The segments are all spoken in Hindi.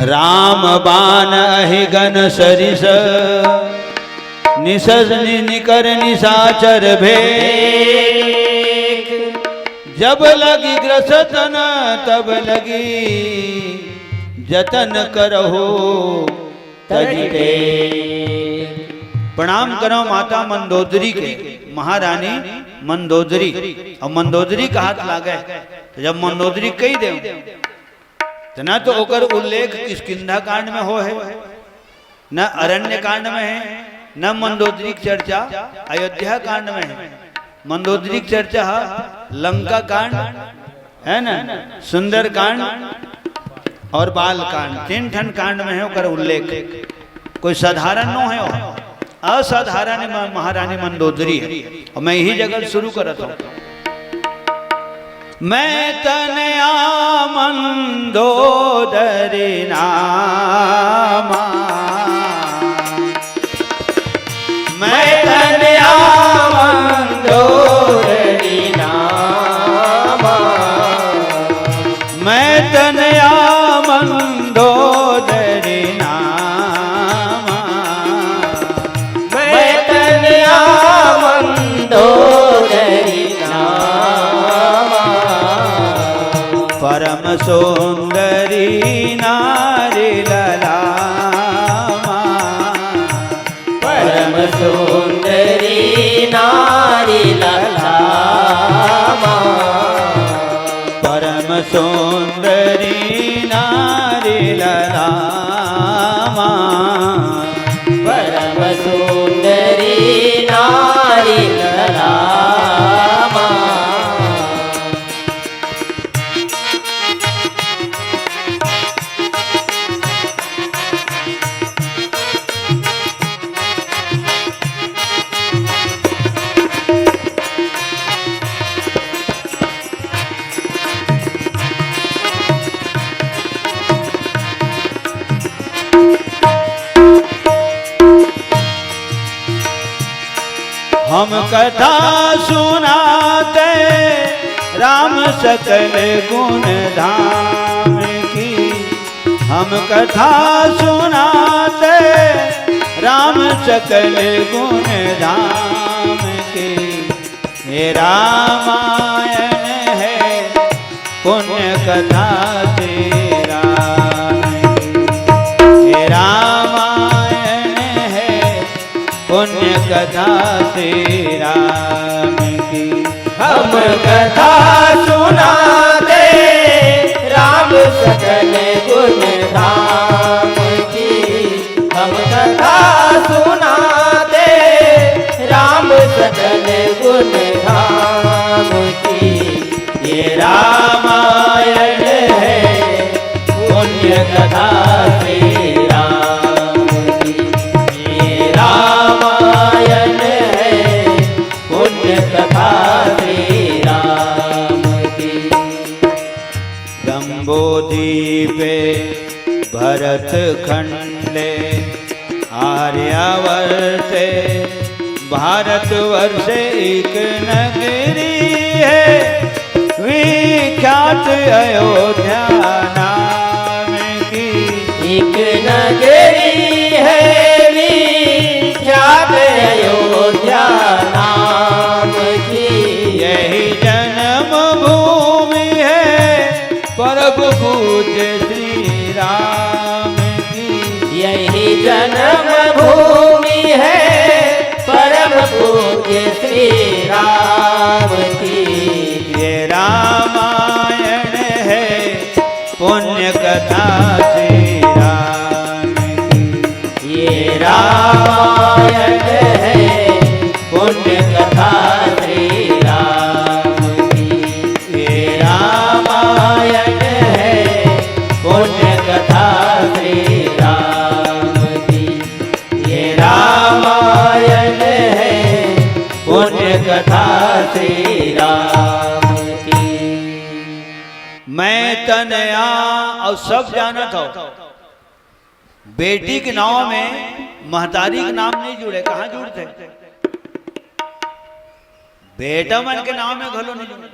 राम बान अहि गन सरिस निसज निकर निशाचर भेख। जब लगी ग्रसतन तब लगी जतन करहो तजिते। प्रणाम करो माता मंदोदरी के, महारानी मंदोदरी। और मंदोदरी का हाथ लागे तो जब मंदोदरी कही दे तो न तो ओकर उल्लेख किष्किंधा कांड में हो है, न अरण्य कांड में है, न मंदोदरी की चर्चा अयोध्या कांड में है। मंदोदरी की चर्चा लंका कांड है न, सुंदर कांड और बाल कांड, 3 ठन कांड में है ओकर उल्लेख। कोई साधारण न है, असाधारण महारानी मंदोदरी है। और मैं यही जगह शुरू करता हूँ। मैं तनया मंदोदरी नामा, मैं तनया मंदोदरी नामा, मैं तनया मंदोदरी नामा, मैं तनया मंदोदरी परम सुंदरी नारी ललामा, परम सुंदरी नारी ललामा, परम सुंदरी नारी ललामा, परम सुंदरी नारी ललामा। हम कथा सुनाते राम सकल गुण धाम की, हम कथा सुनाते राम सकल गुण धाम की। ये रामायण है पुण्य कथा तेरा, ये रामायण है पुण्य कथा श्री राम की। हम कथा सुनाते राम सकल गुण धाम की, हम कथा सुनाते राम सकल गुण धाम की। ये रामायण है पुण्य कथा श्री राम की, ये रामायण है पुण्य कथा श्री राम की। जम्बूद्वीपे भरत खंडे आर्यावर्ते भारतवर्षे एक नगरी है विख्यात अयोध्या नाम की। एक नगरी है विख्यात अयोध्या नाम की। यही जन्म भूमि है प्रभु पूज्य श्री राम की। यही जन्म भूमि है परम पूज्य श्री राम की। ये रामायण है पुण्य कथा श्री राम की। ये रामायण है पुण्य कथा श्री राम की। ये रामायण है पुण्य कथा श्री राम की। ये रामायण है पुण्य कथा श्री राम की। मैं तनया और सब जाना था, बेटी के नाम में महतारी के नाम नहीं जुड़े। कहाँ जुड़ते? बेटा मन के नाम में घलो नहीं जुड़े।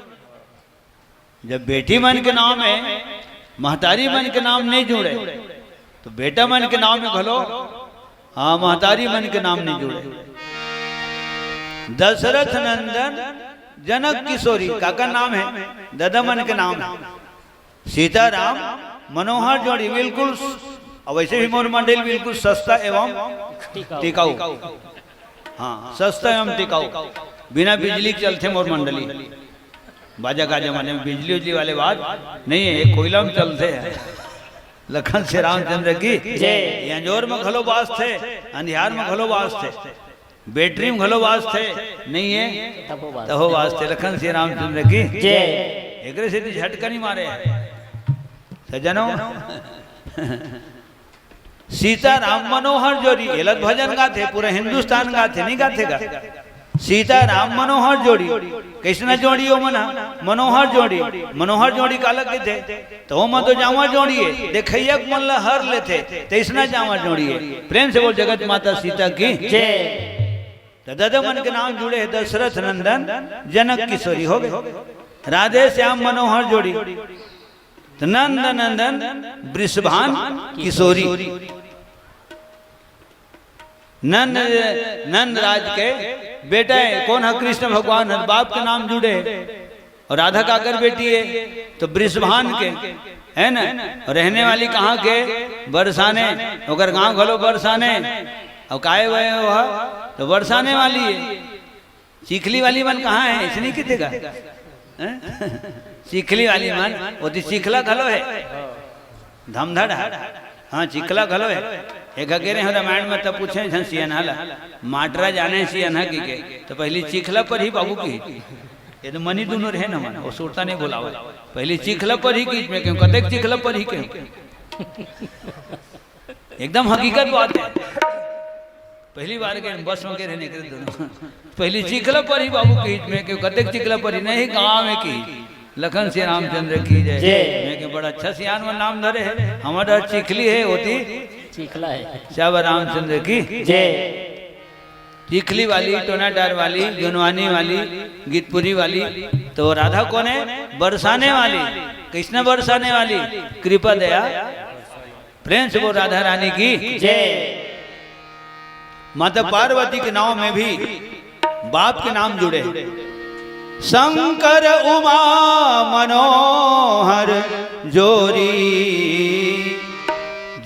जब बेटी मन के नाम है, महतारी मन के नाम नहीं जुड़े, तो बेटा मन के नाम में घलो, हाँ महतारी मन के नाम नहीं जुड़े। दशरथ नंदन जनक किशोरी काका नाम है, दादा मन के नाम है। सीताराम मनोहर जोड़ी बिल्कुल, और वैसे भी मोर मंडल बिल्कुल सस्ता एवं टिकाऊ, हाँ सस्ता एवं टिकाऊ, बिना बिजली के चलते मोर मंडली। बाजा का जमाने में बिजली उजली वाले बात नहीं है, कोयला में चलते हैं। लखन श्री रामचंद्र की जय। अंजोर में घलो बास थे, अंधियार में घलो बास थे, बैटरी में घलो बास थे, नहीं है तहो बास थे। लखन श्री रामचंद्र की जय। एक से झटका नहीं मारे सजनों। सीताराम मनोहर जोड़ी एलत भजन गाथे, पूरा हिंदुस्तान गाथे, नहीं गाथेगा। सीताराम मनोहर जोड़ी, कृष्ण जोड़ी हो मना मनोहर जोड़ी। मनोहर जोड़ी काला के थे तो वो तो जावा जोड़ी है, देखैया मल्ला हर लेते तैसना जावा जोड़ी है। प्रेम से बोल जगत माता सीता की जय। दादा मन के नाम जुड़े है, दशरथ नंदन जनक किशोरी हो गए। राधे श्याम मनोहर जोड़ी, नंद नंदन वृषभान किशोरी। नंद राज के बेटा है, कौन है? कृष्ण भगवान है, बाप के नाम जुड़े। और राधा काकर बेटी है तो वृषभान के है ना। और रहने वाली कहाँ के? बरसाने, ओकर गांव घलो बरसाने। और काहे वह तो बरसाने वाली है। चिखली वाली मन कहाँ है? इसने कितने का चिखली वाली मन वो तो चिखला घलो है, धमधड़, हाँ चिखला घलो है। एक अकेले हैं रामायण में तब पूछे छन सियनहाला माटरा जाने सियनहा की के तो पहली चिखला पर ही बाबू की, ये तो मनी दोनों रहे ना मन, वो सुरता नहीं बोलावा। पहली चिखला पर ही की में क्यों कतेक चिखला पर ही क्यों, एकदम हकीकत बात है। पहली बार के बस में के रहने के दोनों पहली चिखला पर ही बाबू की में क्यों कतेक चिखला पर ही नहीं गाँव में की। लखन श्री रामचंद्र की जय। मैं के बड़ा अच्छा सियान में नाम धरे है, हमारा चिखली है होती चिखला है। श्याम रामचंद्र की जय। चिखली वाली, टोनाटार वाली, गुनवानी वाली, गीतपुरी वाली। तो राधा कौन है? बरसाने वाली, कृष्ण बरसाने वाली, कृपा दया प्रेम से वो राधा रानी की जय। माता पार्वती के नाम में भी बाप के नाम जुड़े। शंकर उमा मनोहर जोरी,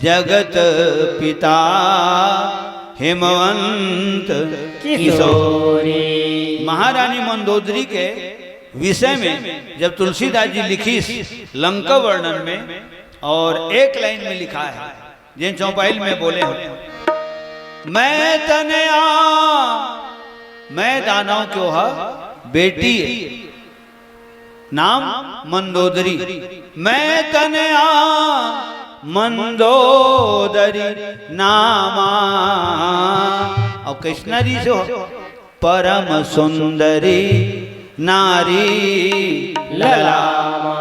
जगत पिता हिमवंत किशोरी। महारानी मंदोदरी के विषय में जब तुलसीदास जी लिखी लंका वर्णन में, और एक लाइन में लिखा है जिन चौपाइल में बोले हो, मैं तनया मैं दानव क्यों है बेटी नाम मंदोदरी, मैं तनया मंदोदरी नामा। और कृष्णरी जो परम सुंदरी नारी ललामा।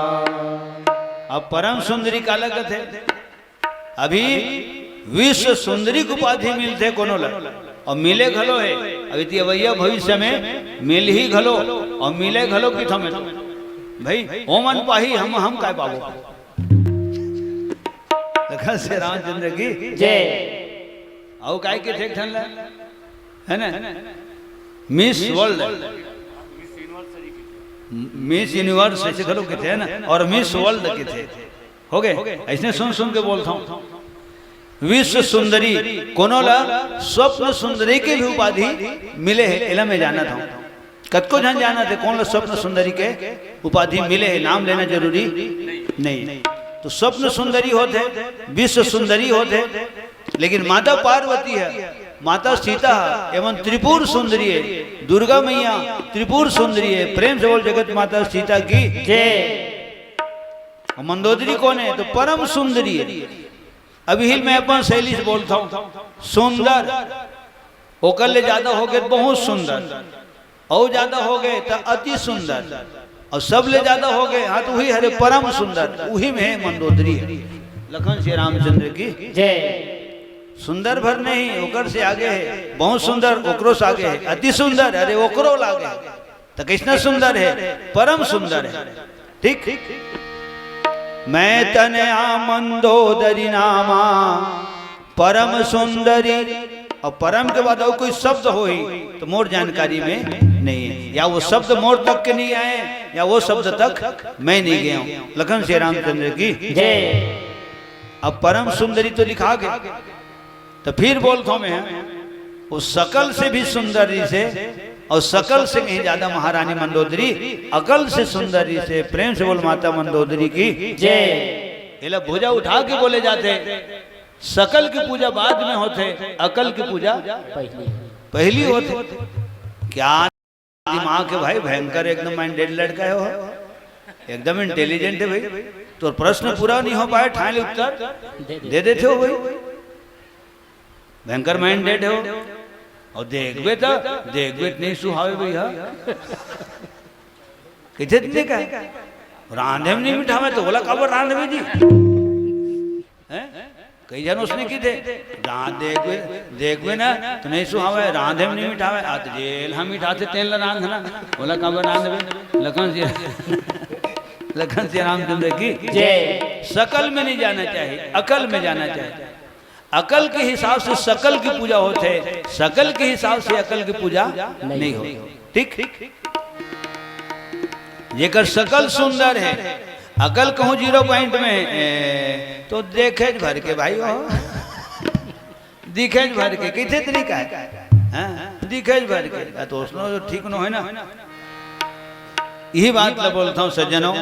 अब परम सुंदरी का लगत है, अभी विश्व सुंदरी को उपाधि मिलते कोनो लग, और मिले घलो है अभी तीवैया भविष्य में मिल ही घलो, और मिले घलो कि थमे भाई ओमन पाही हम काय पाबो। लखन श्री रामचंद्र की जय। और काय के थे ठन है ना मिस वर्ल्ड, मिस यूनिवर्स ऐसे घलो के थे ना, और मिस वर्ल्ड के थे हो गए। ऐसे सुन सुन के बोलता हूँ। विश्व सुंदरी कोनोला स्वप्न सुंदरी की भी उपाधि मिले है, एला में जाना था कतको जन जाना थे कौन स्वप्न सुंदरी के उपाधि मिले है, नाम लेना जरूरी नहीं। तो स्वप्न सुंदरी होते, विश्व सुंदरी होते, लेकिन माता पार्वती है, माता सीता एवं त्रिपुर सुंदरी है, दुर्गा मैया त्रिपुर सुंदरी है। प्रेम से बोल जगत माता सीता की जय। मंदोदरी कौन है? तो परम सुंदरी है। अभी मैं अपन शैली से बोलता हूँ, सुंदर होकर ले ज्यादा हो गए बहुत सुंदर, और ज्यादा हो गए तो अति सुंदर, और सब ले ज्यादा हो गए हाँ तो वही हरे परम सुंदर, वही में है मंदोदरी है। लखन श्री रामचंद्र की जय। सुंदर भर नहीं, ओकर से आगे है, बहुत सुंदर ओकरो से आगे है, अति सुंदर अरे ओकरो लागे। तो कृष्ण सुंदर है, परम सुंदर है। ठीक। मैं तनया मंदोदरी नामा परम सुंदरी। और परम के बाद और कोई शब्द हो ही तो मोर जानकारी में नहीं है, या वो शब्द मोर तक के नहीं आए, या वो शब्द तक मैं नहीं गया हूं। लखन श्री रामचंद्र की जय। अब परम सुंदरी तो लिखा गया, तो फिर बोलता हूं मैं उस सकल से भी सुंदरी से, और सकल से कहीं ज्यादा महारानी मंदोदरी, अकल से सुंदरी से। प्रेम से बोल माता मंदोदरी की जय। भुजा उठा के बोले जाते, सकल की पूजा बाद में होते, अकल की पूजा पहली होते। क्या दिमाग है भाई, भयंकर एकदम माइंडेड लड़का है वो, एकदम इंटेलिजेंट है भाई। तो प्रश्न पूरा नहीं हो पाया, ठाने उत्तर दे देते हो भाई, भयंकर माइंडेड है वो। और देखबे नहीं सुहावे भैया कितने का रांधे में नहीं मिठावे, तो बोला काबर रांधे जी कई जन उसने की थे, देखबे ना तो नहीं सुहावे, रांधे में नहीं मिठावे, आ तो जेल हम मिठाते तेल रांधना, बोला काबर रांधे। लखन श्री रामचंद्र की जय। सकल में नहीं जाना चाहिए, अकल में जाना चाहिए। अकल के हिसाब से सकल की पूजा होते, सकल के हिसाब से अकल की पूजा नहीं होती। ठीक। जेकर सकल सुंदर है, अकल कहूँ 0 पॉइंट में, तो देखे भर के भाई हो, दिखे भर के कितने तरीका है, दिखे भर के, तो उसनो ठीक न है ना। यही बात ला बोलता हूँ सज्जनों,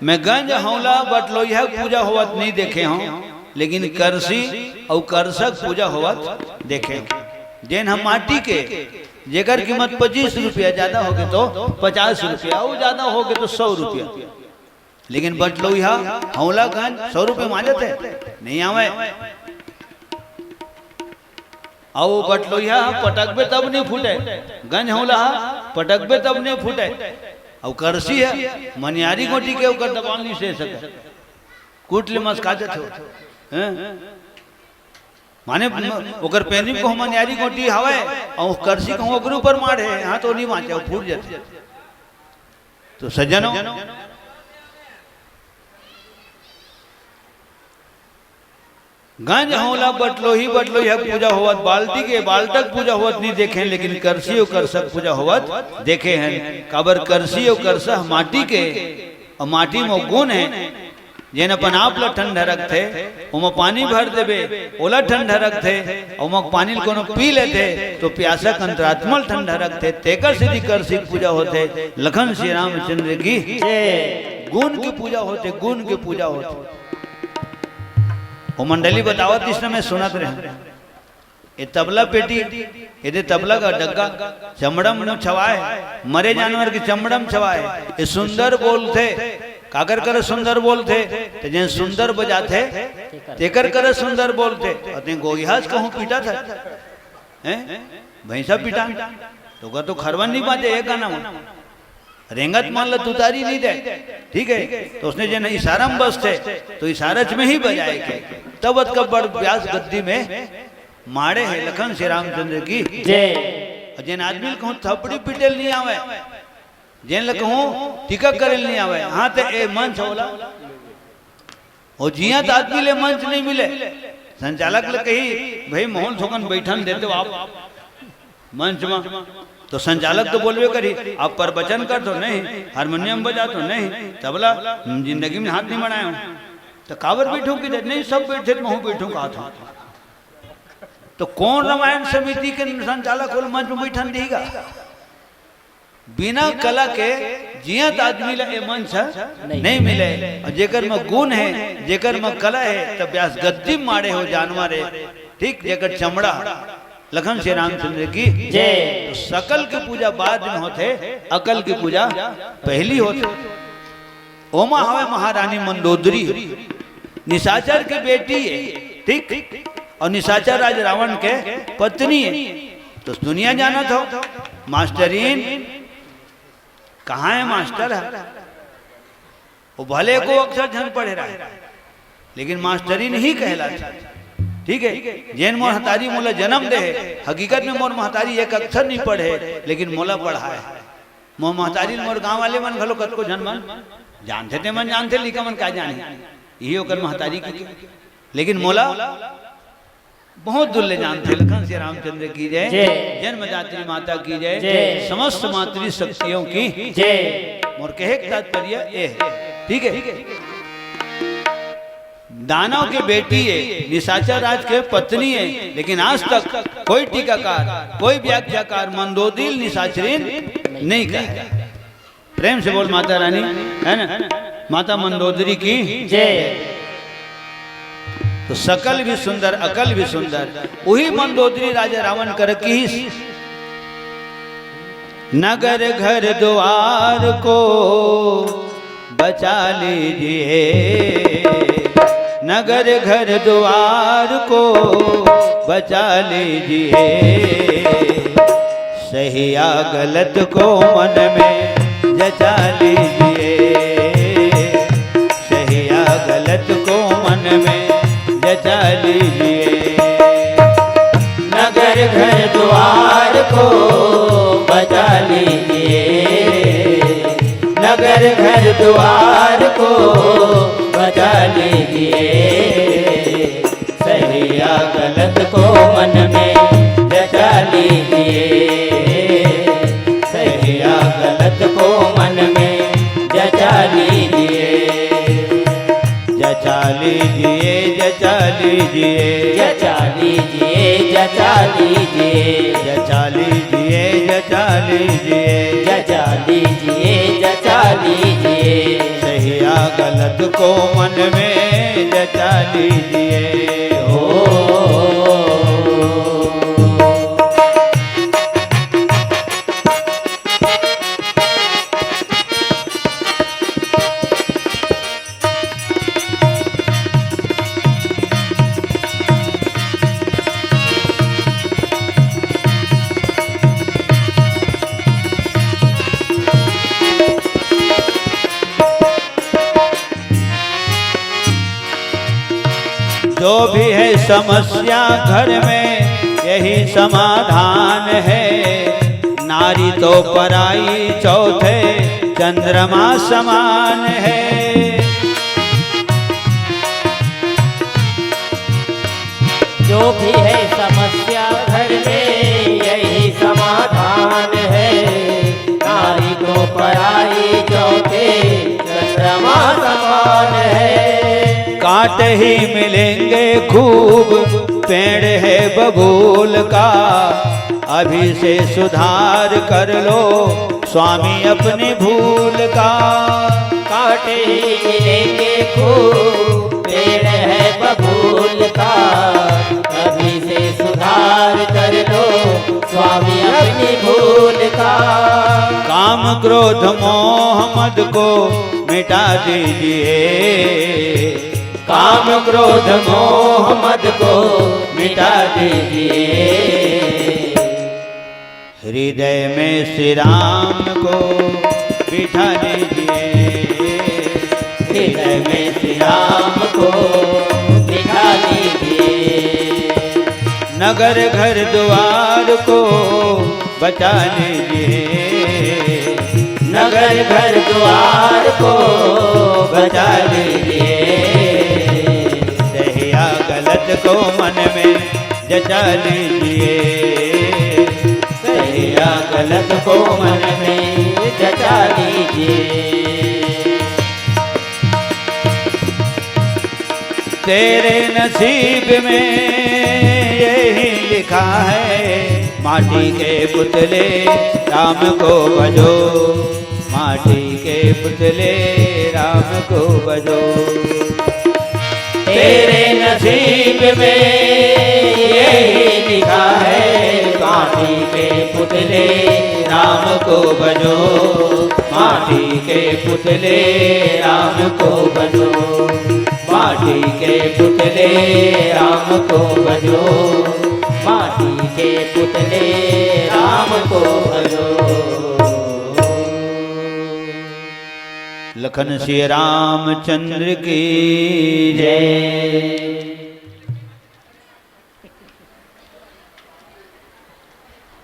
मैं गंज हौला बटलोहिया पूजा होवत नहीं देखे हूँ, लेकिन करसी और करसक पूजा होवत देखे। जैन हम माटी के जेकर कीमत 25 रुपया, ज्यादा हो गए तो 50 रुपया, और ज्यादा हो गए तो 100 रुपया। लेकिन बटलोहिया हौला गंज 100 रुपये माजत है नहीं आवे, और बटलोहिया पटकबे तब नहीं फूटे, गंज हौला पटकबे तब नहीं फूटे। और करसी है मनियारी गोटी के ऊपर दबाव नहीं से सके, कुटले मस काजत हो माने ओकर पेनी को मनियारी गोटी हवे, और करसी को ओकर ऊपर मारे, हां तो नहीं माचे, फूट जाते। तो सज्जनों, गंज हौला बटलोही पूजा होवत, बाल्टी के बाल्टक पूजा होवत नहीं देखे, लेकिन करसी और करसक पूजा होवत देखे हैं। काबर करसी और करसक माटी के, और माटी में गुण है, जेन अपन आप ला ठंडा रखते, ओमा पानी भर देबे ओला ठंडा रखते, ओमा पानी कोनो पी लेते तो प्यासक अंतरात्मा ठंडा रखते, तेकर सिद्धि करसी पूजा होते। लखन श्री रामचंद्र की गुण की पूजा होते, गुण की पूजा होते। वो मंडली बतावत इस समय सुनत रहे, ये तबला पेटी, ये तबला का डग्गा चमड़म न छवाए, मरे जानवर की चमड़म छवाए, ये सुंदर बोलते, काकर करे सुंदर बोलते, तो जिन सुंदर बजाते तेकर करे सुंदर बोलते। अते गोहियास कहूँ पीटा था, भैंसा पीटा तो खरवन नहीं बाजे, एक गाना रेंगत मान लो तुतारी नहीं दे, ठीक है। तो उसने जन इशारा में बस थे, तो इशारच में ही बजाए के तब कब्बड़ व्यास गद्दी में मारे है। लखन श्री रामचंद्र की जय। जिन आदमी कहूँ थपड़ी पिटेल नहीं आवे, जिन कहूँ टिका करेल नहीं आवे, हाँ तो ए मंच होला, और जिया तो आदमी ले मंच नहीं मिले, संचालक ले कही भाई मोहन थोकन बैठन देते हो आप मंच में, तो संचालक तो बोलवे करी, आप प्रवचन कर तो नहीं, हारमोनियम बजा तो नहीं, तबला जिंदगी में हाथ नहीं बढ़ाया हूं, तो काबर बैठू कि नहीं, सब बैठे तो मैं बैठू कहा था। तो कौन रामायण समिति के संचालक को मंच में बैठन देगा? बिना कला के जियत आदमी ला ए मंच नहीं मिले, और जेकर में गुण है, जेकर में कला है, तब व्यास गद्दी मारे हो जानवर है, ठीक। जेकर चमड़ा लखन श्री रामचंद्र की जय। तो सकल की पूजा बाद में होते, अकल की पूजा पहली होती। ओमा हवे महारानी मंदोदरी, निशाचर की बेटी है, ठीक, और निशाचर राज रावण के पत्नी है। तो दुनिया जाना था मास्टरीन कहाँ है, मास्टर है वो, भले को अक्षर झन पढ़े रहा, लेकिन मास्टरीन ही कहलाता, ठीक है। जैन मोर महतारी मोला जन्म दे, हकीकत में मोर महतारी एक अक्षर नहीं पढ़े, लेकिन मोला पढ़ाए, मोह महतारी मोर गांव वाले मन घलो कत को जन मन जानते थे मन जानते लिखा मन का जाने यही होकर महतारी की लेकिन मोला बहुत दुल्ले जानते लखन श्री रामचंद्र की जय जन्मदात्री माता की जय समस्त मातृ शक्तियों की जय। मोर कहे तात्पर्य ये है ठीक है। दानव के बेटी है निशाचर राज के पत्नी है लेकिन आज तक कोई टीकाकार कोई व्याख्याकार मंदोदरी निशाचरीन नहीं कहा। प्रेम से बोल माता रानी है ना माता मंदोदरी की जय। तो सकल भी सुंदर अकल भी सुंदर वही मंदोदरी राजा रावण कर की नगर घर द्वार को बचा लीजिए नगर घर द्वार को बचा लीजिए सही या गलत को मन में जचा लीजिए सही या गलत को मन में जचा लीजिए नगर घर द्वार को बचा लीजिए नगर घर द्वार को बचा लीजिए सही या गलत को मन में जचा लीजिए सही या गलत को मन में जचा लीजिए जचा लीजिए जचा लीजिए जचा लीजिए जचा लीजिए जचा लीजिए जचा लीजिए जचा लीजिए जचा लीजिए सही या गलत को मन में जचा लीजिए हो। जो भी है समस्या घर में यही समाधान है नारी तो पराई चौथे चंद्रमा समान है जो भी है समस्या घर में यही समाधान है नारी को पराई चौथे चंद्रमा समान है कांटे ही मिलेंगे खूब पेड़ है बबूल का अभी से सुधार कर लो स्वामी अपनी भूल का कांटे ही मिलेंगे खूब पेड़ है बबूल का अभी से सुधार कर लो स्वामी अपनी भूल का काम क्रोध मोह मद को मिटा दीजिए काम क्रोध मोह मद को मिटा दीजिए हृदय में श्री राम को बिठा दीजिए हृदय में श्री राम को बिठा दीजिए नगर घर द्वार को बचा लीजिए नगर घर द्वार को बचा लीजिए गलत को मन में जचा लीजिए सही या गलत को मन में जचा लीजिए तेरे नसीब में यही लिखा है माटी के पुतले राम को भजो माटी के पुतले राम को भजो तेरे नसीब में यही लिखा है माटी के पुतले राम को भजो माटी के पुतले राम को भजो माटी के पुतले राम को भजो माटी के पुतले राम को भजो लखन श्री रामचंद्र की जय।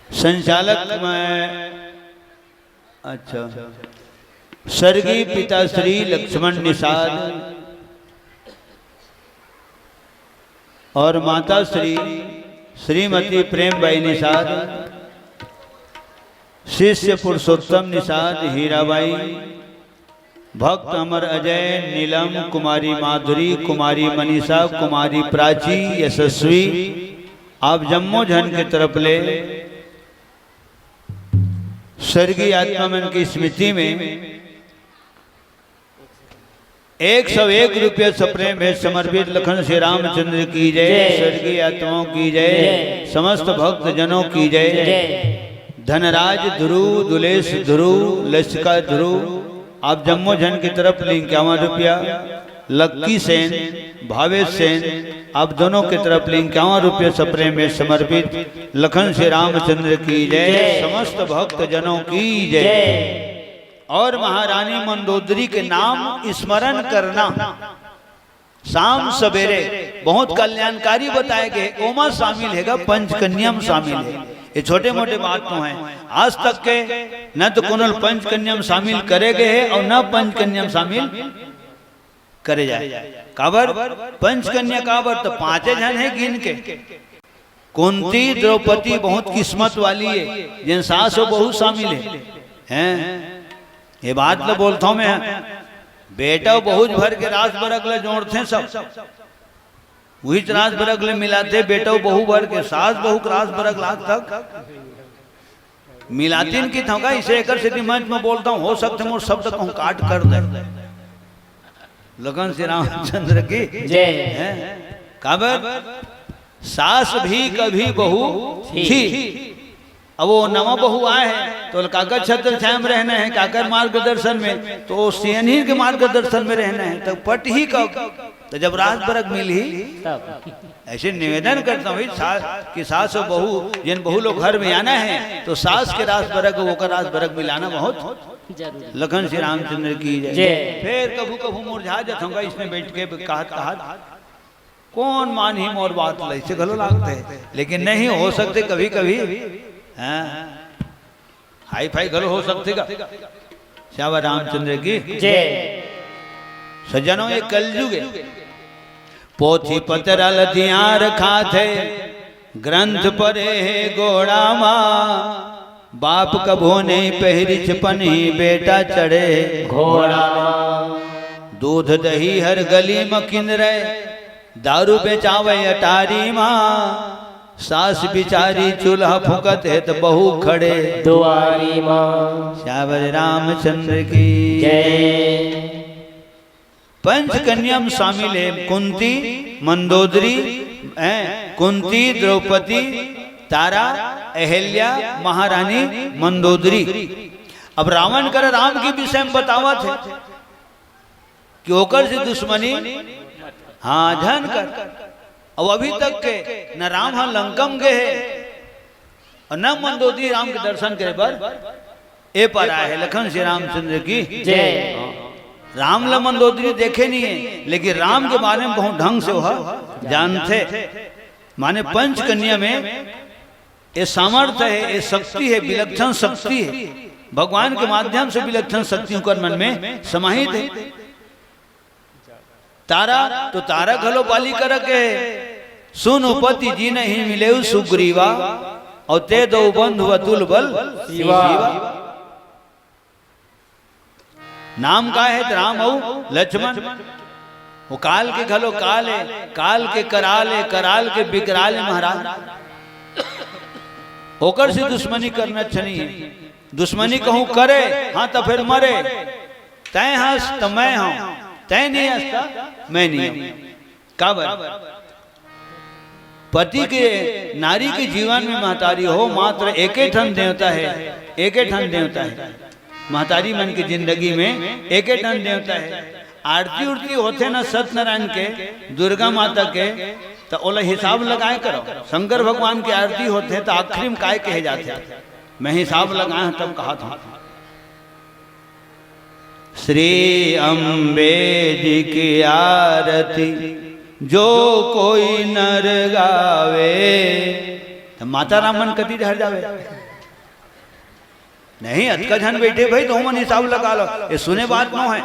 संचालक में अच्छा, स्वर्गीय पिता श्री लक्ष्मण निषाद और माता श्री श्रीमती प्रेमबाई निषाद, शिष्य पुरुषोत्तम निषाद, हीराबाई, भक्त अमर अजय, नीलम, कुमारी माधुरी, कुमारी मनीषा, कुमारी प्राची, यशस्वी, आप जम्मो जन की तरफ ले स्वर्गीय आत्मामन की स्मृति में 101 रुपये सप्रेम भेंट समर्पित लखन श्री रामचंद्र की जय, स्वर्गीय आत्माओं की जय, समस्त भक्त जनों की जय। धनराज ध्रुव, दुलेश ध्रुव, लसिका ध्रुव, आप जम्मो जन की तरफ 51 रुपया, लक्की सेन, भावेश सेन, आप दोनों की तरफ 51 रुपये सप्रेम भेंट समर्पित लखन श्री रामचंद्र की जय, समस्त भक्त जनों की जय। और महारानी मंदोदरी के नाम स्मरण करना शाम सवेरे बहुत कल्याणकारी बताए गए। ओमा शामिल हैगा, पंचकन्याम शामिल है। ये छोटे मोटे बात तो हैं, आज तक के न तो कोनो पंचकन्याम शामिल करे गए हैं और न पंचकन्याम शामिल करे जाए। काबर पंचकन्या काबर तो 5 जन है गिन के। कुंती द्रौपदी बहुत किस्मत वाली है, जिन सास और बहू शामिल है। ये बात तो बोलता हूं मैं, बेटा बहुत भर के रास बरगले जोड़ते सब, वही रास बरगले मिलाते, बेटा बहु भर के सास बहू के रास बरगला तक मिलाती की थोड़ा। इसे एक सिद्धि मंच में बोलता हूँ, हो सकते मोर शब्द कहूँ काट कर दे। लगन श्री रामचंद्र की जय। काबर सास भी कभी बहू थी, अब वो नवा बहू आए हैं तो काकर छत्र छाया में रहना है, काकर मार्गदर्शन में, तो सेनी के मार्गदर्शन में रहना है, तो पट ही कब तो जब राज बरग मिली ऐसे निवेदन करता हूँ कि सास और बहू, जिन बहू लोग घर में आना है तो सास के राज बरग वो का राज बरग मिलाना बहुत लखन श्री रामचंद्र की जय। फिर कभू कभू मुरझा जाता हूँ, इसमें बैठ के कहा कौन मान ही मोर बात ऐसे गलो लागते है, लेकिन नहीं हो सकते कभी कभी हाई फाई गलो हो सकते का। श्याम रामचंद्र की जय। सज्जनों ये कलयुग है, पोथी पत्र लदियां रखा थे, ग्रंथ परे है गोड़ा माँ, बाप कभो नहीं पहरी छपनी, बेटा चढ़े घोड़ा। दूध दही हर गली में किन रहे, दारू बेचावे अटारी माँ, सास बिचारी चूल्हा फुकत है तो बहू खड़े दुआरी माँ। श्यावर रामचंद्र की जय। पंचकन्याम शामिल है, कुंती, मंदोदरी, कुंती, द्रौपदी, तारा, अहल्या, महारानी मंदोदरी। अब रावण कर राम के विषय में बतावा थे कि होकर से दुश्मनी हाँ धन कर। अब अभी तक के न राम हाँ लंकम गए है और न मंदोदरी राम के दर्शन करे पर ए पर आए है। लखन श्री रामचंद्र की जय। राम ल मंदोदरी देखे नहीं है, लेकिन राम के बारे में बहुत ढंग से वह जानते। माने पंचकन्या में ये सामर्थ्य है, ये शक्ति है, विलक्षण शक्ति है, भगवान के माध्यम से विलक्षण शक्ति उनके मन में समाहित है। तारा तो तारा घलो पाली कर के सुन उपति जी नहीं मिले सुग्रीवा, और ते दो बंधु अतुल बल शिवा। नाम का है राम और लक्ष्मण। वो काल के घलो काल है, काल के कराल है, कराल के बिकराल है महाराज। होकर से दुश्मनी करना अच्छा नहीं है। दुश्मनी कहूं करे हाँ तो फिर मरे। तय हंस तो मैं हूं, तय नहीं हंसता मैं नहीं हूं। काबर पति के नारी के जीवन में महतारी हो मात्र एक ही ठन देवता है, एक ही ठन देवता है। महतारी मन की जिंदगी में एक ही ठन देवता है। आरती उड़ती होते ना सत्यनारायण के, दुर्गा माता के, तो ओला हिसाब लगाए करो। शंकर भगवान की आरती होते तो आखिरी में काय कहे जाते, मैं हिसाब लगाया तब कहा था। श्री अम्बे जी की आरती जो कोई नर गावे, तो माता रामन कति हर जावे। नहीं अतका झन बैठे भाई तो मन हिसाब लगा लो, ये सुने बात न है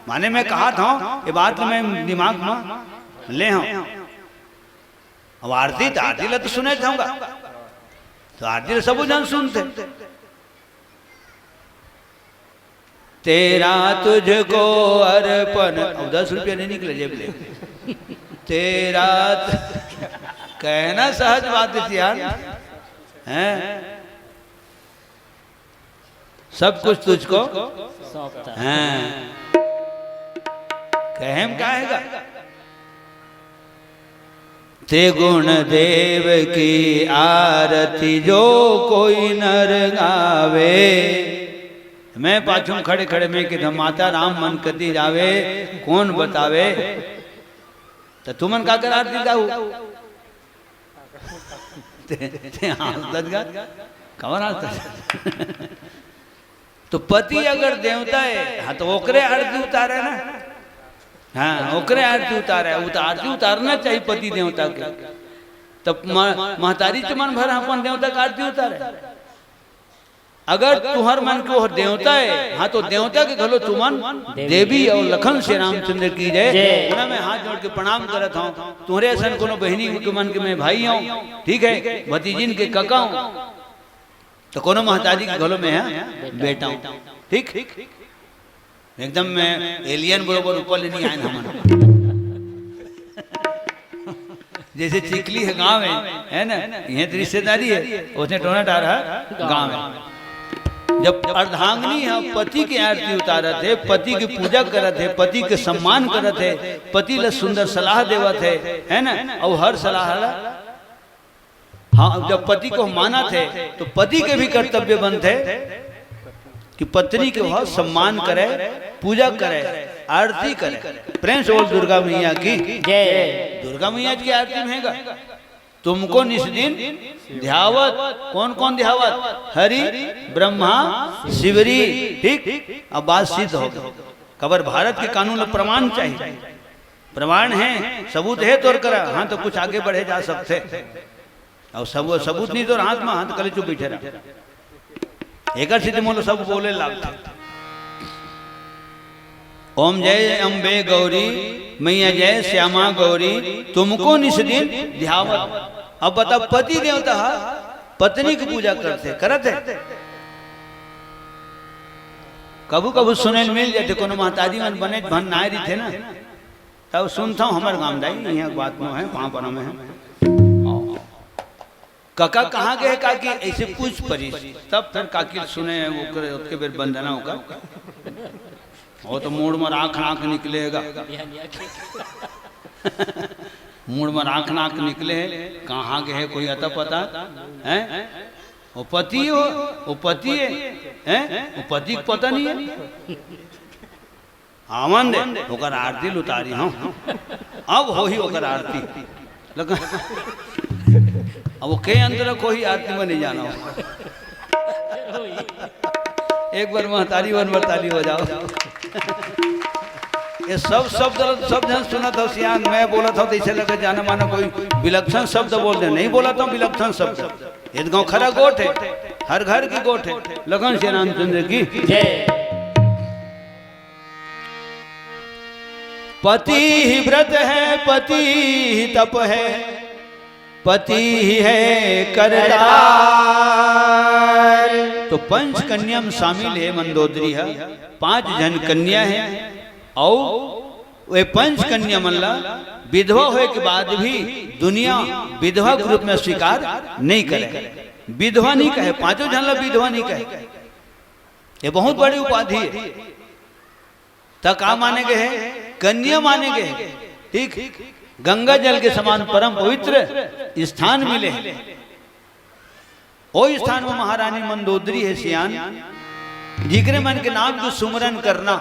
माने मैं कहा था ये बात मैं दिमाग में ले हूं। अब आरती तो आरती ला तो सुने जाऊंगा तो आरती सब जन सुनते। तेरा तुझको अर्पण, अब 10 रुपया नहीं निकले जेब ले। तेरा कहना सहज बात है यार, हैं सब कुछ तुझको सौंपता हैं, कहम कहेगा। ते गुण देव की आरती जो कोई नर गावे, मैं पाछू खड़े खड़े में कि माता राम मन कती जावे कौन बतावे, तो तुमन का कर आरती गाऊ कवर आता। तो पति अगर देवता है हाँ तो ओकरे आरती उतारे ना, हाँ ओकरे आरती उतारे, आरती उतारना चाहिए पति देवता के। तब महतारी चमन भर अपन देवता का आरती उतारे। अगर तुहर मन को देवता है हाँ तो देवता के घलो तुमन देवी और लखन से रामचंद्र की जय। उन्हें मैं हाथ जोड़ के प्रणाम करत हूँ। तुम्हारे ऐसा कोनो बहनी के मन के मैं भाई हूँ, ठीक है, भतीजिन के काका हूँ, तो कोनो महतारी के घलो में है बेटा हूँ, ठीक। एकदम मैं एलियन बरोबर ऊपर नहीं आए हम जैसे चिकली है गांव है ना, यह रिश्तेदारी है, उसने टोना डारा गांव है। जब अर्धांगिनी है पति की आरती उतारत है, पति की पूजा करत है, पति के सम्मान करत है, पति ला सुंदर सलाह देवत है ना, और हर सलाह हाँ जब पति को माना थे तो पति के भी कर्तव्य बनते कि पत्नी के वह सम्मान करे, पूजा करे, आरती करे। प्रेम से बोल दुर्गा मैया की जय। दुर्गा मैया की आरती में है तुमको निस दिन ध्यावत, कौन कौन ध्यावत, हरि ब्रह्मा शिवरी, ठीक। अब बात सिद्ध हो खबर, भारत के कानून में प्रमाण चाहिए, प्रमाण है, सबूत है तो करा, हाँ तो कुछ आगे बढ़े जा सकते, और सबूत नहीं तो हाथ में हाथ कले चुप बैठे रहा। एक सिद्धि मोलो सब बोले लागते। ओम जय अम्बे गौरी मैया जय श्यामा गौरी तुमको निस दिन ध्यावत। अब बता पति देवता पत्नी की पूजा करते करते, कबू कबू सुने मिल जाते कोनो महताजी मन बने भन ना रही थे ना, तब सुनता हूँ हमारे गाँव दाई यहाँ बात में है वहां पर में है काका कहाँ गए काकी, ऐसे पूछ परी, तब फिर काकी सुने वो करे उसके बेर बंधना होगा, वो तो मूड में आँख आँख निकलेगा मूड में आँख नाक निकले, कहाँ गए कोई अता पता है, वो पति हो, वो पति है, वो पति को पता नहीं है। आमन दे होकर आरती उतारी हूँ, अब हो ही होकर आरती अब वो के अंदर कोई आरती में नहीं जाना हो। एक बार महतारी वन ताली हो जाओ। ये सब शब्द सब जन सुना था सियान, मैं बोला था तो इसे लगा जाना माना कोई विलक्षण शब्द बोल दे, नहीं बोला था विलक्षण शब्द। ये गाँव खरा गोट है, हर घर की गोट है, लखन श्री रामचंद्र की जय। पति ही व्रत है, पति ही तप है, पति ही है करतार। तो पंच कन्या में शामिल है मंदोदरी है, 5 जन कन्या है, और वे पंच कन्या मल्ला विधवा होने के बाद भी दुनिया विधवा के रूप में स्वीकार नहीं करे, विधवा नहीं कहे, 5 जन विधवा नहीं कहे, ये बहुत बड़ी उपाधि है। तक आ माने गए हैं, कन्या माने गए, ठीक, गंगा जल के समान परम पवित्र स्थान मिले, वो स्थान में महारानी मंदोदरी है सियान, जिक्र मन के नाम को सुमरन करना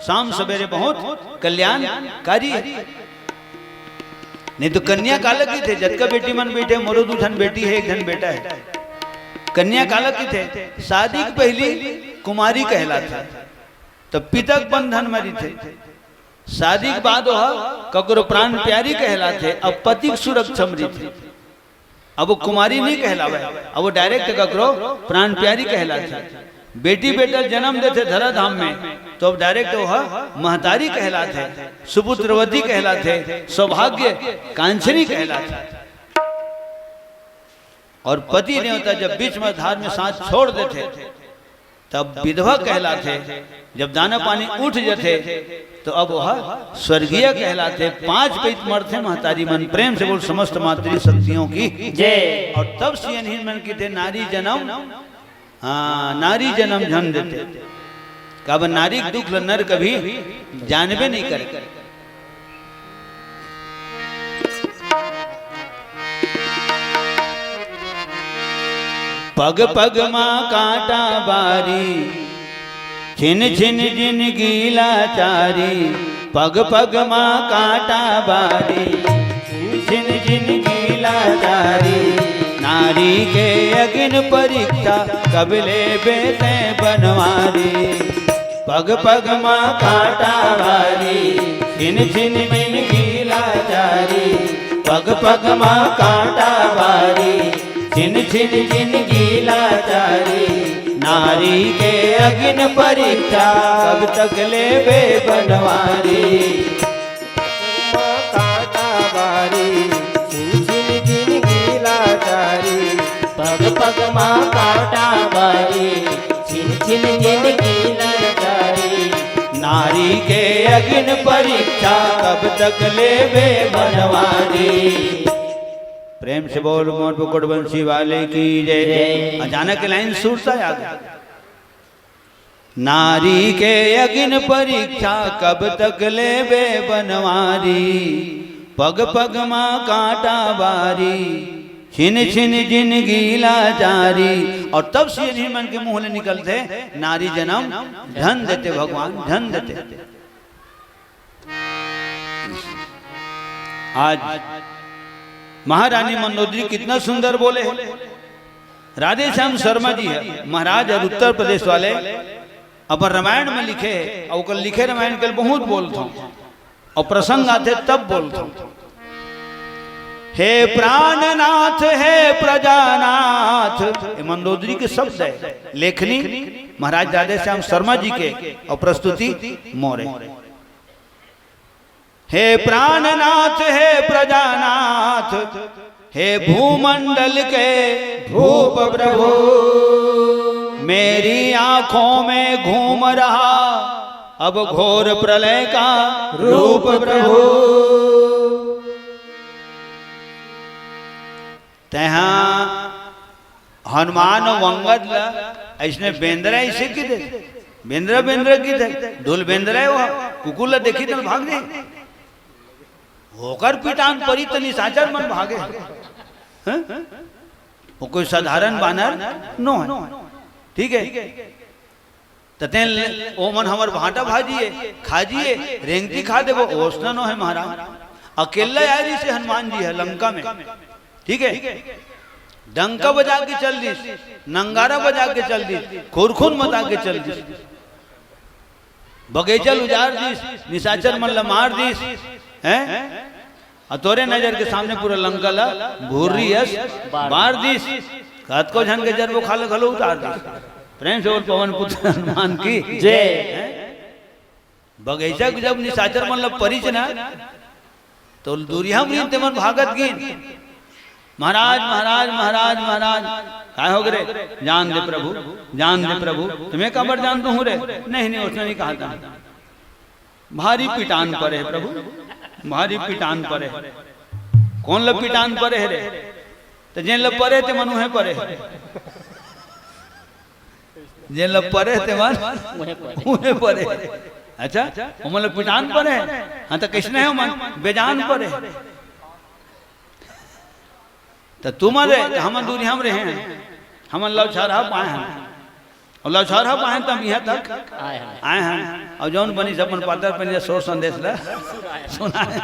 शाम सवेरे बहुत कल्याणकारी है। नहीं तो कन्या कालक ही थे, जद का बेटी मन बेटे, मोरो 2 जन बेटी है, 1 जन बेटा है, कन्या कालक ही थे। शादी की पहली कुमारी कहलाते, तब पिता बंधन मरी थे, शादी के बाद वह ककरो प्राण प्यारी कहलाते, अब पति सुरक्षा मरी थे, अब वो कुमारी नहीं कहलावे, अब वो डायरेक्ट ककरो प्राण प्यारी कहलाते। बेटी बेटा जन्म देते धराधाम में तो अब डायरेक्ट वह महतारी कहलाते, सुपुत्रवती कहलाते, सौभाग्य कांचनी कहलाते। और पति देवता जब बीच में धार में सांस छोड़ देते तब विधवा कहलाते। जब दाना पानी उठ जाते तो अब वह स्वर्गीय कहलाते। 5 पैत मरते महतारी मन। प्रेम से बोल समस्त मातृ शक्तियों की जय। और तब सियनहीन मन की थे नारी जन्म, हाँ नारी जन्म जन देते। कब नारी दुख नर कभी जानबे नहीं करे। पग पग माँ कांटा बारी, छिन छिन जिन गीला चारी। पग पग माँ कांटा बारी, छिन छिन गीला चारी। नारी के अगिन परीक्षा कबले बेते बनवारी। पग पग माँ कांटा बारी, छिन छिन जिन गीला चारी। पग पग माँ कांटा बारी, छिन छिन जिन गीला चारी। नारी के अगिन परीक्षा कब तक लेबे बनवारी। कांटा बारी, छिन छिन जिन गीला चारी। पग पग माँ कांटा बारी, छिन छिन जिन गीला चारी। नारी के अगिन परीक्षा कब तक लेबे बनवारी। प्रेम से बोल मोर मुकुट बंसी वाले की जय। अचानक लाइन सुरता आ गई। नारी के अगिन परीक्षा कब तक लेबे बनवारी। पग पग माँ कांटा बारी, छिन छिन जिन गीला चारी। और तब से मन के मुंह में निकलते नारी जन्म धन देते भगवान, धन देते। आज महारानी मंदोदरी कितना सुंदर बोले। राधे श्याम शर्मा जी है महाराज और उत्तर प्रदेश वाले। अपन रामायण में लिखे और लिखे रामायण के बहुत बोलता हूँ और प्रसंग आते तब बोलता हूँ। हे प्राणनाथ हे प्रजानाथ, ये मंदोदरी के शब्द है। लेखनी महाराज राधे श्याम शर्मा जी के और प्रस्तुति मोरे। हे प्राणनाथ हे प्रजानाथ, हे भूमंडल के भूप प्रभु। मेरी आंखों में घूम रहा अब घोर प्रलय का रूप प्रभु। तहा हनुमान वंगद ऐसने बेंद्रा ऐसे की दे, बेंद्रा बेंद्रा की दे, धुल बेंद्रा है वो कुकुला देखी तो भाग दे। होकर पिटान परी तनी साचर मन भागे। वो कोई साधारण बानर नो है, ठीक है। तते ओ मन हमर भाटा भाजिए खाजिए रेंगती खा दे वो ओसना नो है महाराज। अकेला यारी से हनुमान जी है लंका में, ठीक है। डंका बजा के चल दी, नंगारा बजा के चल दी, खुरखुन मता के चल दी, बगीचा उजाड़ दी, निशाचर मन मार दी हैं। तोरे नजर के सामने पूरा लंका ला भूरी यस मार दी। कात को झन के जर वो खाले खलो उतार दी। प्रेम से बोल पवन पुत्र हनुमान की जय। बगीचा जब निशाचर मन ला परिच ना तो दूरिया में ते मन भागत गिन। महाराज महाराज महाराज महाराज काय हो गए? जान दे प्रभु, जान दे प्रभु। तुम्हें कबर जान दू रे? नहीं नहीं उसने नहीं कहा था। भारी पिटान पर है प्रभु, भारी पिटान पर है। कौन ल पिटान पर है रे? तो जिन ल परे ते मनु है परे, जिन ल परे ते मन मुहे परे। अच्छा उमल पिटान पर है। हाँ तो किसने है मन बेजान पर है। तो तुम रे हम दूरी हम रहे हैं, हम लौछारा पाए हैं और लौछारा पाए तब यहाँ तक आए हैं। और जौन बनी सब पातर पर सोर संदेश ला सुना है।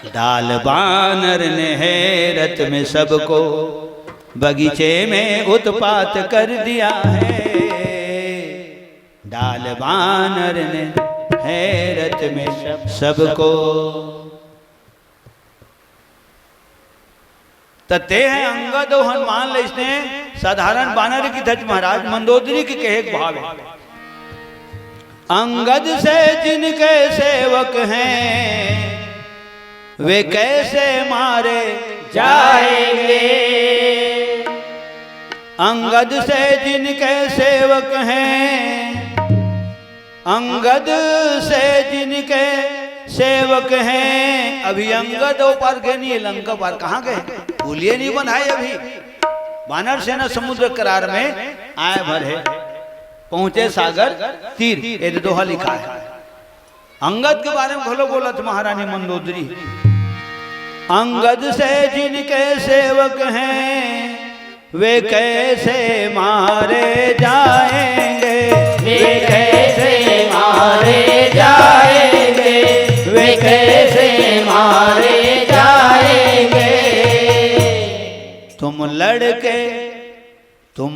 डाल बानर ने हैरत में सबको बगीचे में उत्पात कर दिया है। डाल बानर ने हैरत में सबको। तते हैं अंगद और हनुमान इसने साधारण बानर की धज महाराज मंदोदरी के कहे एक भाव है। अंगद से जिनके सेवक हैं वे कैसे मारे जाएंगे। अंगद से जिनके सेवक हैं, अंगद से जिनके सेवक हैं। अभी अंगद पार गए नहीं, लंका पार कहाँ गए, पुलिये नहीं बनाए अभी। वानर सेना समुद्र करार में आए भर है, पहुंचे सागर तीर, ये दोहा लिखा है। अंगद के बारे में घोलो बोलत महारानी मंदोदरी। अंगद से जिनके सेवक हैं वे कैसे मारे जाएंगे, वे कैसे मारे जाएंगे, वे कैसे मारे जाएंगे। तुम